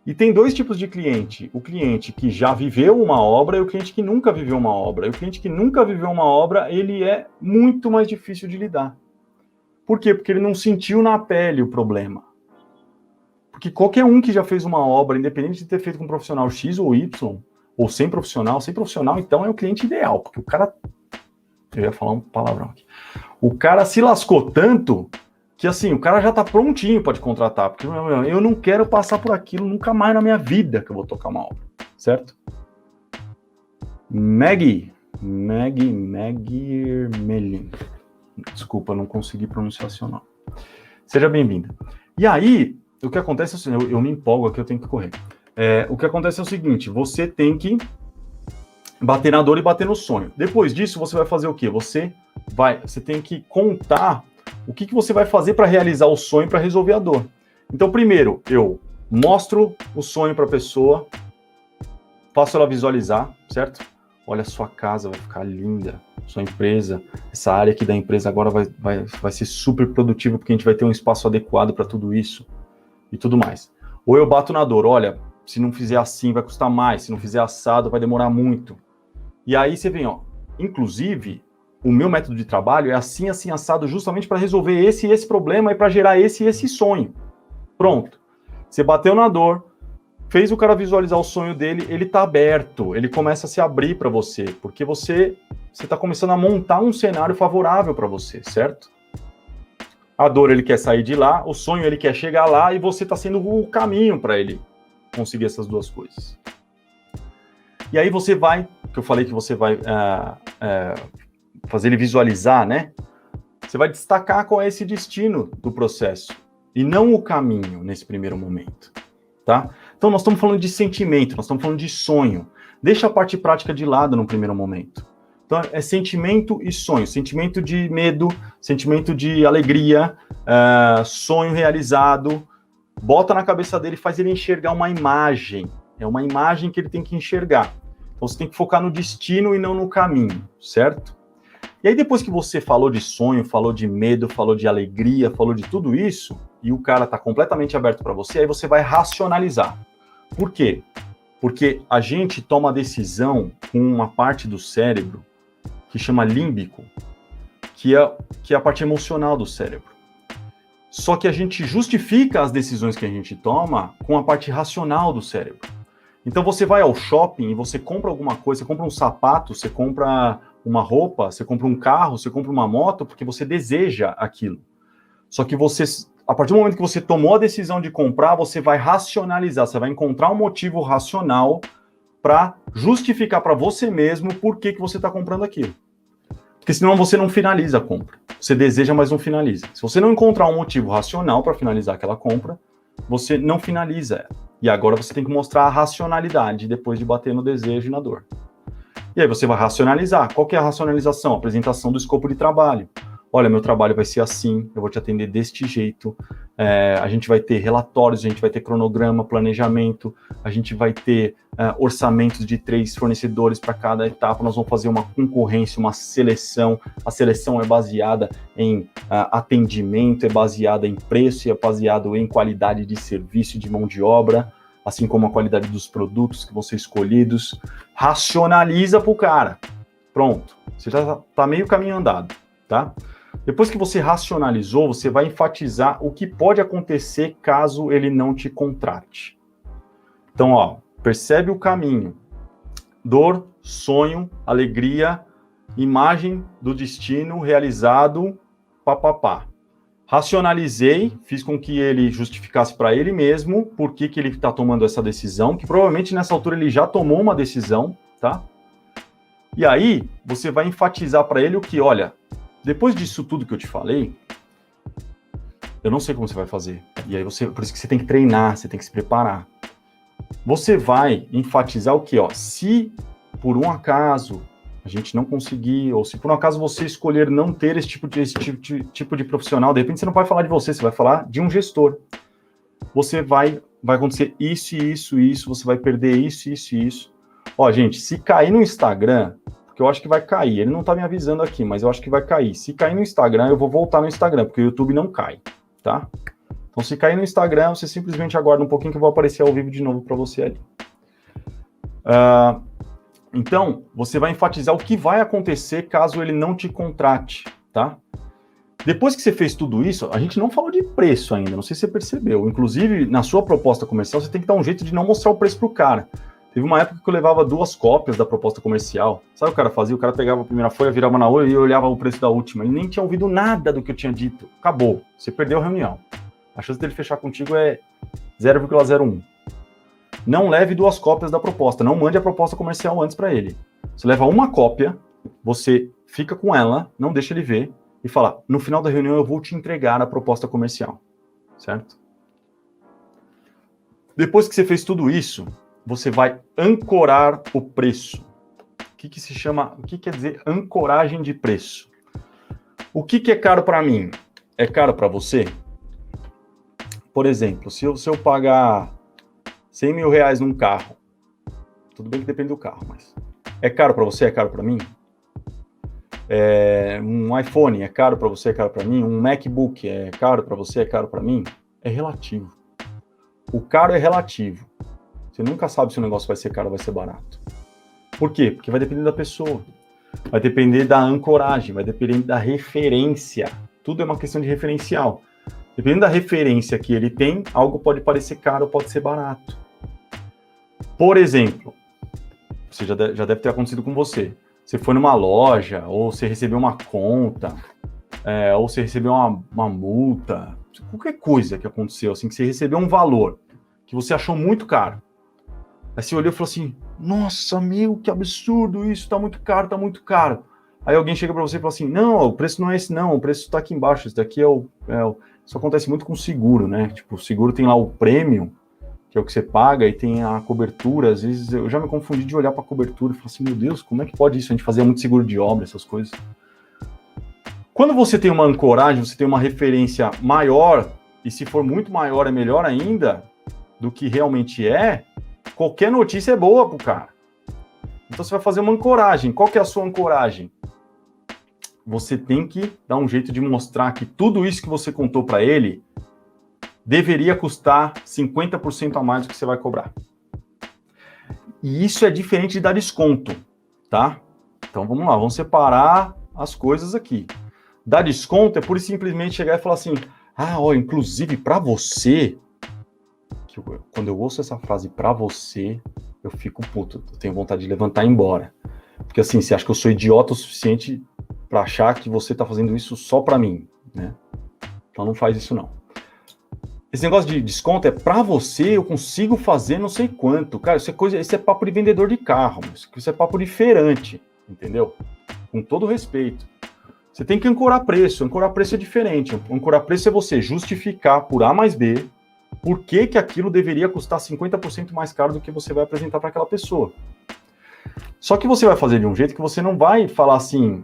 E tem dois tipos de cliente. O cliente que já viveu uma obra e o cliente que nunca viveu uma obra. E o cliente que nunca viveu uma obra, ele é muito mais difícil de lidar. Por quê? Porque ele não sentiu na pele o problema. Porque qualquer um que já fez uma obra, independente de ter feito com um profissional X ou Y, ou sem profissional, então é o cliente ideal. Porque o cara... Eu ia falar um palavrão aqui. O cara se lascou tanto... que assim, o cara já tá prontinho para te contratar, porque eu não quero passar por aquilo nunca mais na minha vida que eu vou tocar uma obra, certo? Maggie Melin. Desculpa, não consegui pronunciar seu nome. Seja bem-vinda. E aí, o que acontece é o seguinte, eu me empolgo aqui, eu tenho que correr. O que acontece é o seguinte, você tem que bater na dor e bater no sonho. Depois disso, você vai fazer o quê? Você tem que contar o que você vai fazer para realizar o sonho, para resolver a dor. Então, primeiro, eu mostro o sonho para a pessoa, faço ela visualizar, certo? Olha, a sua casa vai ficar linda, sua empresa, essa área aqui da empresa agora vai ser super produtiva, porque a gente vai ter um espaço adequado para tudo isso e tudo mais. Ou eu bato na dor, olha, se não fizer assim vai custar mais, se não fizer assado vai demorar muito. E aí você vem, ó, inclusive... O meu método de trabalho é assim, assim, assado, justamente para resolver esse problema e para gerar esse sonho. Pronto. Você bateu na dor, fez o cara visualizar o sonho dele, ele está aberto, ele começa a se abrir para você, porque você está começando a montar um cenário favorável para você, certo? A dor ele quer sair de lá, o sonho ele quer chegar lá e você está sendo o caminho para ele conseguir essas duas coisas. E aí você vai, que eu falei que você vai... fazer ele visualizar, né? Você vai destacar qual é esse destino do processo e não o caminho nesse primeiro momento, tá? Então nós estamos falando de sentimento, nós estamos falando de sonho. Deixa a parte prática de lado no primeiro momento. Então é sentimento e sonho, sentimento de medo, sentimento de alegria, sonho realizado. Bota na cabeça dele, faz ele enxergar uma imagem. É uma imagem que ele tem que enxergar. Então você tem que focar no destino e não no caminho, certo? E aí depois que você falou de sonho, falou de medo, falou de alegria, falou de tudo isso, e o cara está completamente aberto para você, aí você vai racionalizar. Por quê? Porque a gente toma decisão com uma parte do cérebro que chama límbico, que é a parte emocional do cérebro. Só que a gente justifica as decisões que a gente toma com a parte racional do cérebro. Então você vai ao shopping e você compra alguma coisa, você compra um sapato, você compra uma roupa, você compra um carro, você compra uma moto, porque você deseja aquilo. Só que você, a partir do momento que você tomou a decisão de comprar, você vai racionalizar, você vai encontrar um motivo racional para justificar para você mesmo por que você está comprando aquilo. Porque senão você não finaliza a compra. Você deseja, mas não finaliza. Se você não encontrar um motivo racional para finalizar aquela compra, você não finaliza ela. E agora você tem que mostrar a racionalidade depois de bater no desejo e na dor. E aí você vai racionalizar. Qual que é a racionalização? A apresentação do escopo de trabalho. Olha, meu trabalho vai ser assim, eu vou te atender deste jeito, a gente vai ter relatórios, a gente vai ter cronograma, planejamento, a gente vai ter orçamentos de 3 fornecedores para cada etapa, nós vamos fazer uma concorrência, uma seleção, a seleção é baseada em atendimento, é baseada em preço, é baseado em qualidade de serviço, de mão de obra, assim como a qualidade dos produtos que vão ser escolhidos. Racionaliza para o cara. Pronto, você já está meio caminho andado, tá? Depois que você racionalizou, você vai enfatizar o que pode acontecer caso ele não te contrate. Então, ó, percebe o caminho. Dor, sonho, alegria, imagem do destino realizado, papapá. Racionalizei, fiz com que ele justificasse para ele mesmo por que ele está tomando essa decisão, que provavelmente nessa altura ele já tomou uma decisão, tá? E aí, você vai enfatizar para ele o que, olha, depois disso tudo que eu te falei, eu não sei como você vai fazer. E aí por isso que você tem que treinar, você tem que se preparar. Você vai enfatizar o que, ó, se por um acaso a gente não conseguir, ou se por um acaso você escolher não ter esse tipo de profissional, de repente você não vai falar de você vai falar de um gestor. Você vai acontecer isso, você vai perder isso. Ó, gente, se cair no Instagram, porque eu acho que vai cair, ele não tá me avisando aqui, mas eu acho que vai cair. Se cair no Instagram, eu vou voltar no Instagram, porque o YouTube não cai, tá? Então, se cair no Instagram, você simplesmente aguarda um pouquinho que eu vou aparecer ao vivo de novo para você ali. Então, você vai enfatizar o que vai acontecer caso ele não te contrate, tá? Depois que você fez tudo isso, a gente não falou de preço ainda, não sei se você percebeu. Inclusive, na sua proposta comercial, você tem que dar um jeito de não mostrar o preço pro cara. Teve uma época que eu levava 2 cópias da proposta comercial. Sabe o que o cara fazia? O cara pegava a primeira folha, virava na outra e olhava o preço da última. Ele nem tinha ouvido nada do que eu tinha dito. Acabou. Você perdeu a reunião. A chance dele fechar contigo é 0,01. Não leve 2 cópias da proposta. Não mande a proposta comercial antes para ele. Você leva uma cópia, você fica com ela, não deixa ele ver, e fala, no final da reunião eu vou te entregar a proposta comercial, certo? Depois que você fez tudo isso, você vai ancorar o preço. O que quer dizer ancoragem de preço? O que é caro para mim? É caro para você? Por exemplo, se eu pagar 100 mil reais num carro, tudo bem que depende do carro, mas é caro para você? É caro para mim? Um iPhone é caro para você, é caro para mim? Um MacBook é caro para você, é caro para mim? É relativo. O caro é relativo. Você nunca sabe se o negócio vai ser caro ou vai ser barato. Por quê? Porque vai depender da pessoa. Vai depender da ancoragem, vai depender da referência. Tudo é uma questão de referencial. Dependendo da referência que ele tem, algo pode parecer caro ou pode ser barato. Por exemplo, você já deve ter acontecido com você. Você foi numa loja, ou você recebeu uma conta, ou você recebeu uma multa, qualquer coisa que aconteceu, assim, que você recebeu um valor que você achou muito caro. Aí você olhou e falou assim, nossa, meu, que absurdo isso, tá muito caro, tá muito caro. Aí alguém chega para você e fala assim, não, o preço não é esse não, o preço tá aqui embaixo, esse daqui isso acontece muito com seguro, né? Tipo, o seguro tem lá o prêmio, que é o que você paga, e tem a cobertura. Às vezes eu já me confundi de olhar para a cobertura e falar assim, meu Deus, como é que pode isso? A gente fazia muito seguro de obra, essas coisas. Quando você tem uma ancoragem, você tem uma referência maior, e se for muito maior é melhor ainda do que realmente é, qualquer notícia é boa pro cara. Então você vai fazer uma ancoragem. Qual que é a sua ancoragem? Você tem que dar um jeito de mostrar que tudo isso que você contou para ele deveria custar 50% a mais do que você vai cobrar. E isso é diferente de dar desconto, tá? Então vamos lá, vamos separar as coisas aqui. Dar desconto é pura e simplesmente chegar e falar assim, inclusive para você, quando eu ouço essa frase para você, eu fico puto, eu tenho vontade de levantar e ir embora. Porque assim, você acha que eu sou idiota o suficiente para achar que você tá fazendo isso só para mim, né? Então não faz isso não. Esse negócio de desconto é para você, eu consigo fazer não sei quanto. Cara, isso é papo de vendedor de carro, isso é papo de feirante, entendeu? Com todo respeito. Você tem que ancorar preço. Ancorar preço é diferente. Ancorar preço é você justificar por A mais B por que aquilo deveria custar 50% mais caro do que você vai apresentar para aquela pessoa. Só que você vai fazer de um jeito que você não vai falar assim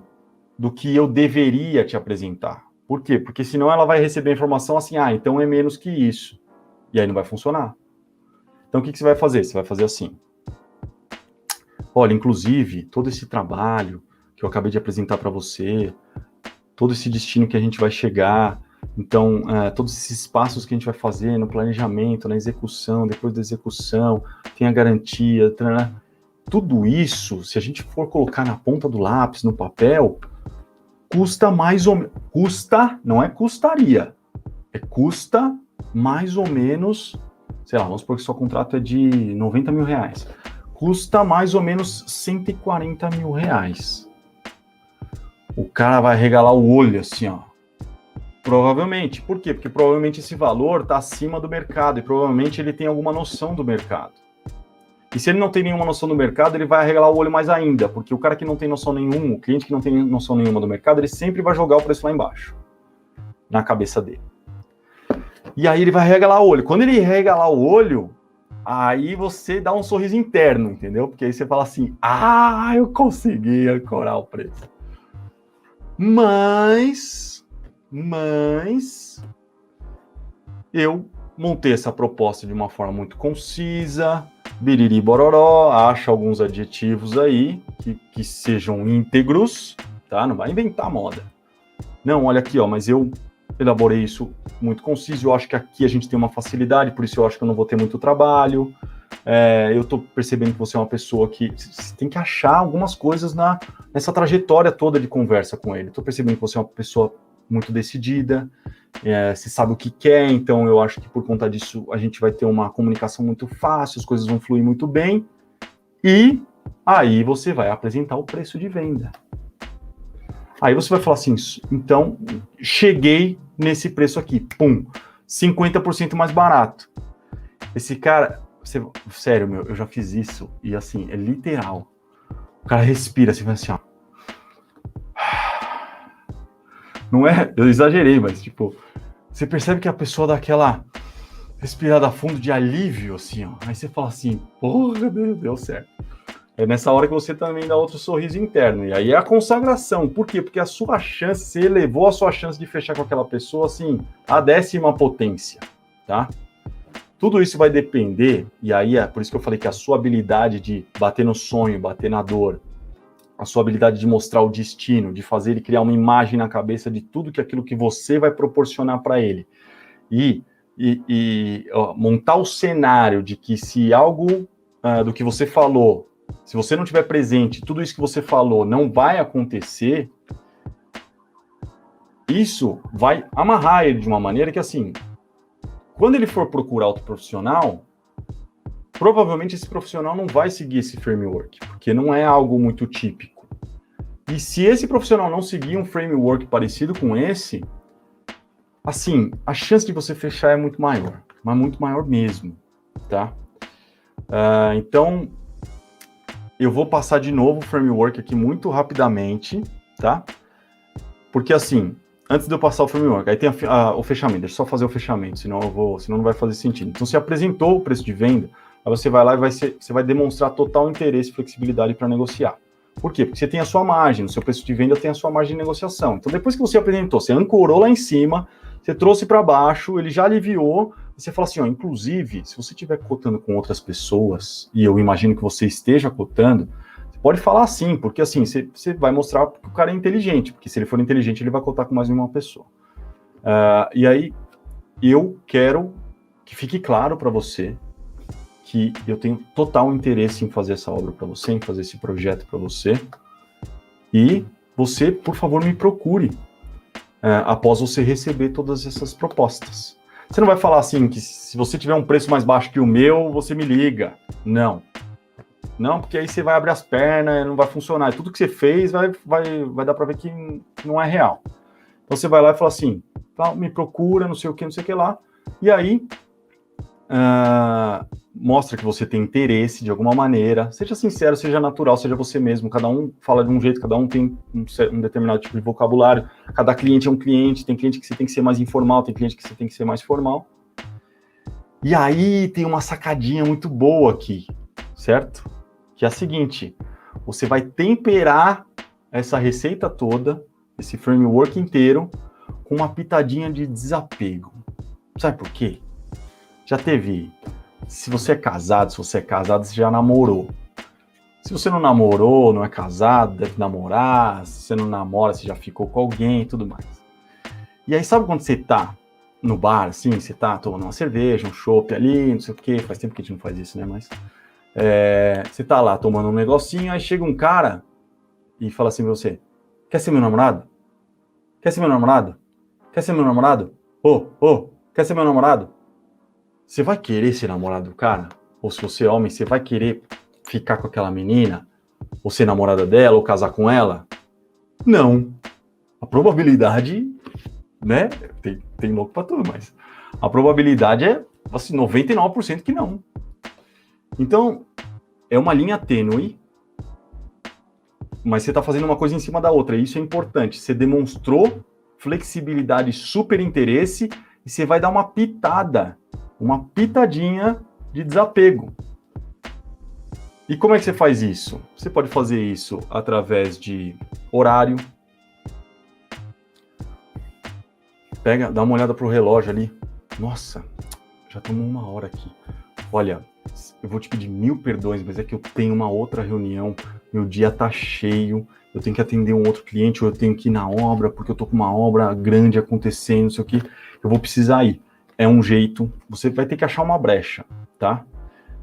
do que eu deveria te apresentar. Por quê? Porque senão ela vai receber a informação assim, então é menos que isso. E aí não vai funcionar. Então o que você vai fazer? Você vai fazer assim. Olha, inclusive, todo esse trabalho que eu acabei de apresentar para você, todo esse destino que a gente vai chegar, então, todos esses passos que a gente vai fazer no planejamento, na execução, depois da execução, tem a garantia, tudo isso, se a gente for colocar na ponta do lápis, no papel, custa mais ou menos, não é custaria, custa mais ou menos, sei lá, vamos supor que seu contrato é de 90 mil reais, custa mais ou menos 140 mil reais. O cara vai regalar o olho assim, ó. Provavelmente. Por quê? Porque provavelmente esse valor está acima do mercado e provavelmente ele tem alguma noção do mercado. E se ele não tem nenhuma noção do mercado, ele vai arregalar o olho mais ainda, porque o cara que não tem noção nenhuma, o cliente que não tem noção nenhuma do mercado, ele sempre vai jogar o preço lá embaixo, na cabeça dele. E aí ele vai arregalar o olho. Quando ele arregalar o olho, aí você dá um sorriso interno, entendeu? Porque aí você fala assim, eu consegui ancorar o preço. Mas eu montei essa proposta de uma forma muito concisa, biriri bororó, acha alguns adjetivos aí que sejam íntegros, tá? Não vai inventar moda. Não, olha aqui, ó, mas eu elaborei isso muito conciso, eu acho que aqui a gente tem uma facilidade, por isso eu acho que eu não vou ter muito trabalho. Eu tô percebendo que você é uma pessoa que você tem que achar algumas coisas nessa trajetória toda de conversa com ele. Tô percebendo que você é uma pessoa muito decidida, você sabe o que quer, então eu acho que por conta disso a gente vai ter uma comunicação muito fácil, as coisas vão fluir muito bem, e aí você vai apresentar o preço de venda. Aí você vai falar assim, então, cheguei nesse preço aqui, pum, 50% mais barato. Esse cara, sério, meu, eu já fiz isso, e assim, é literal. O cara respira assim, vai assim, ó. Não é, eu exagerei, mas tipo, você percebe que a pessoa dá aquela respirada fundo de alívio, assim, ó. Aí você fala assim, porra, deu certo. É nessa hora que você também dá outro sorriso interno. E aí é a consagração. Por quê? Porque a sua chance, você elevou a sua chance de fechar com aquela pessoa, assim, a 10ª potência, tá? Tudo isso vai depender, e aí é por isso que eu falei que a sua habilidade de bater no sonho, bater na dor, a sua habilidade de mostrar o destino, de fazer ele criar uma imagem na cabeça de tudo que aquilo que você vai proporcionar para ele. E montar o cenário de que se algo do que você falou, se você não tiver presente, tudo isso que você falou não vai acontecer, isso vai amarrar ele de uma maneira que, assim, quando ele for procurar outro profissional, provavelmente esse profissional não vai seguir esse framework, porque não é algo muito típico. E se esse profissional não seguir um framework parecido com esse, assim, a chance de você fechar é muito maior, mas muito maior mesmo, tá? Então, eu vou passar de novo o framework aqui muito rapidamente, tá? Porque assim, antes de eu passar o framework, aí tem o fechamento, deixa eu só fazer o fechamento, senão não vai fazer sentido. Então, você apresentou o preço de venda, aí você vai lá e você vai demonstrar total interesse e flexibilidade para negociar. Por quê? Porque você tem a sua margem, no seu preço de venda tem a sua margem de negociação. Então, depois que você apresentou, você ancorou lá em cima, você trouxe para baixo, ele já aliviou, você fala assim, ó, inclusive, se você estiver cotando com outras pessoas, e eu imagino que você esteja cotando, você pode falar assim, porque assim, você vai mostrar que o cara é inteligente, porque se ele for inteligente, ele vai cotar com mais de uma pessoa. E aí, eu quero que fique claro para você que eu tenho total interesse em fazer essa obra para você, em fazer esse projeto para você, e você, por favor, me procure após você receber todas essas propostas. Você não vai falar assim, que se você tiver um preço mais baixo que o meu, você me liga. Não. Não, porque aí você vai abrir as pernas, não vai funcionar. Tudo que você fez vai dar para ver que não é real. Então você vai lá e fala assim, me procura, não sei o que lá, e aí mostra que você tem interesse de alguma maneira, seja sincero, seja natural, seja você mesmo, cada um fala de um jeito, cada um tem um determinado tipo de vocabulário, cada cliente é um cliente, tem cliente que você tem que ser mais informal, tem cliente que você tem que ser mais formal. E aí tem uma sacadinha muito boa aqui, certo? Que é a seguinte, você vai temperar essa receita toda, esse framework inteiro, com uma pitadinha de desapego. Sabe por quê? Já teve... Se você é casado, você já namorou. Se você não namorou, não é casado, deve namorar. Se você não namora, você já ficou com alguém e tudo mais. E aí, sabe quando você tá no bar, assim, você tá tomando uma cerveja, um chopp ali, não sei o quê, faz tempo que a gente não faz isso, né, mas... você tá lá tomando um negocinho, aí chega um cara e fala assim pra você, quer ser meu namorado? Quer ser meu namorado? Quer ser meu namorado? Quer ser meu namorado? Você vai querer ser namorado do cara? Ou se você é homem, você vai querer ficar com aquela menina? Ou ser namorada dela, ou casar com ela? Não. A probabilidade, né? Tem louco pra tudo, mas a probabilidade é, assim, 99% que não. Então, é uma linha tênue, mas você está fazendo uma coisa em cima da outra, e isso é importante. Você demonstrou flexibilidade, super interesse, e você vai dar uma pitadinha de desapego. E como é que você faz isso? Você pode fazer isso através de horário. Dá uma olhada pro relógio ali. Nossa, já tomou 1 hora aqui. Olha, eu vou te pedir 1000 perdões, mas é que eu tenho uma outra reunião, meu dia tá cheio, eu tenho que atender um outro cliente, ou eu tenho que ir na obra, porque eu tô com uma obra grande acontecendo, não sei o que, eu vou precisar ir. É um jeito, você vai ter que achar uma brecha, tá?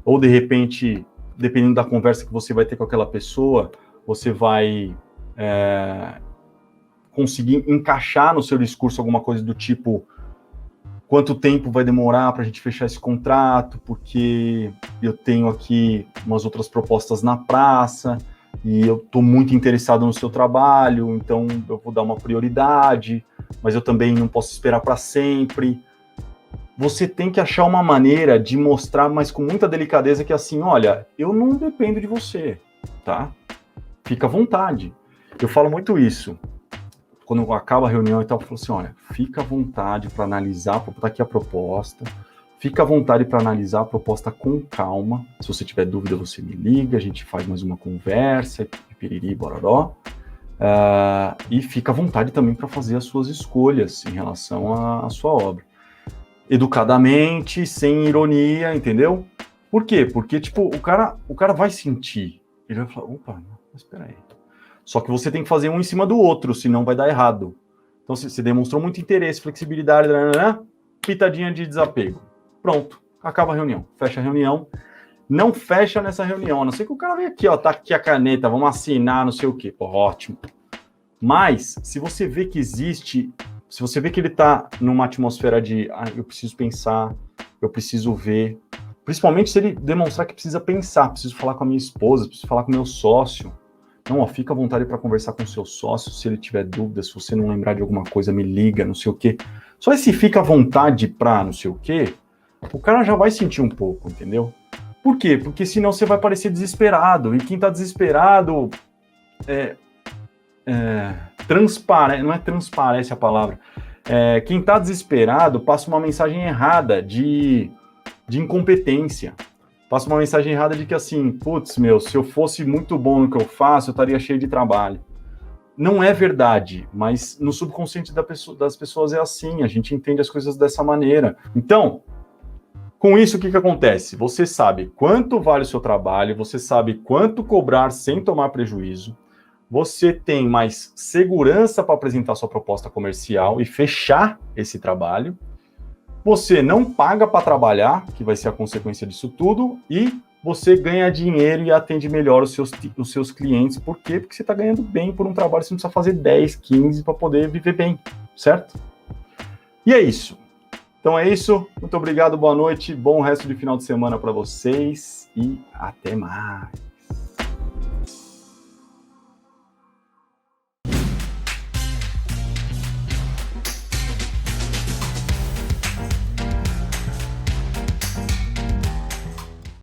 Ou de repente, dependendo da conversa que você vai ter com aquela pessoa, você vai conseguir encaixar no seu discurso alguma coisa do tipo: quanto tempo vai demorar para a gente fechar esse contrato, porque eu tenho aqui umas outras propostas na praça e eu estou muito interessado no seu trabalho, então eu vou dar uma prioridade, mas eu também não posso esperar para sempre. Você tem que achar uma maneira de mostrar, mas com muita delicadeza, que assim, olha, eu não dependo de você, tá? Fica à vontade. Eu falo muito isso. Quando acaba a reunião e tal, eu falo assim, olha, fica à vontade para analisar, tá aqui a proposta, fica à vontade para analisar a proposta com calma. Se você tiver dúvida, você me liga, a gente faz mais uma conversa, piriri, bororó. E fica à vontade também para fazer as suas escolhas em relação à sua obra. Educadamente, sem ironia, entendeu? Por quê? Porque, tipo, o cara vai sentir. Ele vai falar, opa, mas espera aí. Só que você tem que fazer um em cima do outro, senão vai dar errado. Então, você demonstrou muito interesse, flexibilidade, pitadinha de desapego. Pronto, acaba a reunião. Fecha a reunião. Não fecha nessa reunião, a não ser que o cara venha aqui, ó, tá aqui a caneta, vamos assinar, não sei o quê. Pô, ótimo. Mas, se você vê que existe, se você vê que ele tá numa atmosfera de, eu preciso pensar, eu preciso ver, principalmente se ele demonstrar que precisa pensar, preciso falar com a minha esposa, preciso falar com o meu sócio. Não, ó, fica à vontade para conversar com o seu sócio, se ele tiver dúvidas, se você não lembrar de alguma coisa, me liga, não sei o quê. Só esse fica à vontade para não sei o quê, o cara já vai sentir um pouco, entendeu? Por quê? Porque senão você vai parecer desesperado, e quem tá desesperado não é transparece a palavra, quem tá desesperado passa uma mensagem errada de incompetência. Passa uma mensagem errada de que assim, putz, se eu fosse muito bom no que eu faço, eu estaria cheio de trabalho. Não é verdade, mas no subconsciente das pessoas é assim, a gente entende as coisas dessa maneira. Então, com isso, o que acontece? Você sabe quanto vale o seu trabalho, você sabe quanto cobrar sem tomar prejuízo, você tem mais segurança para apresentar sua proposta comercial e fechar esse trabalho. Você não paga para trabalhar, que vai ser a consequência disso tudo, e você ganha dinheiro e atende melhor os seus clientes. Por quê? Porque você está ganhando bem por um trabalho, você não precisa fazer 10, 15 para poder viver bem, certo? E é isso. Então é isso. Muito obrigado, boa noite, bom resto de final de semana para vocês e até mais.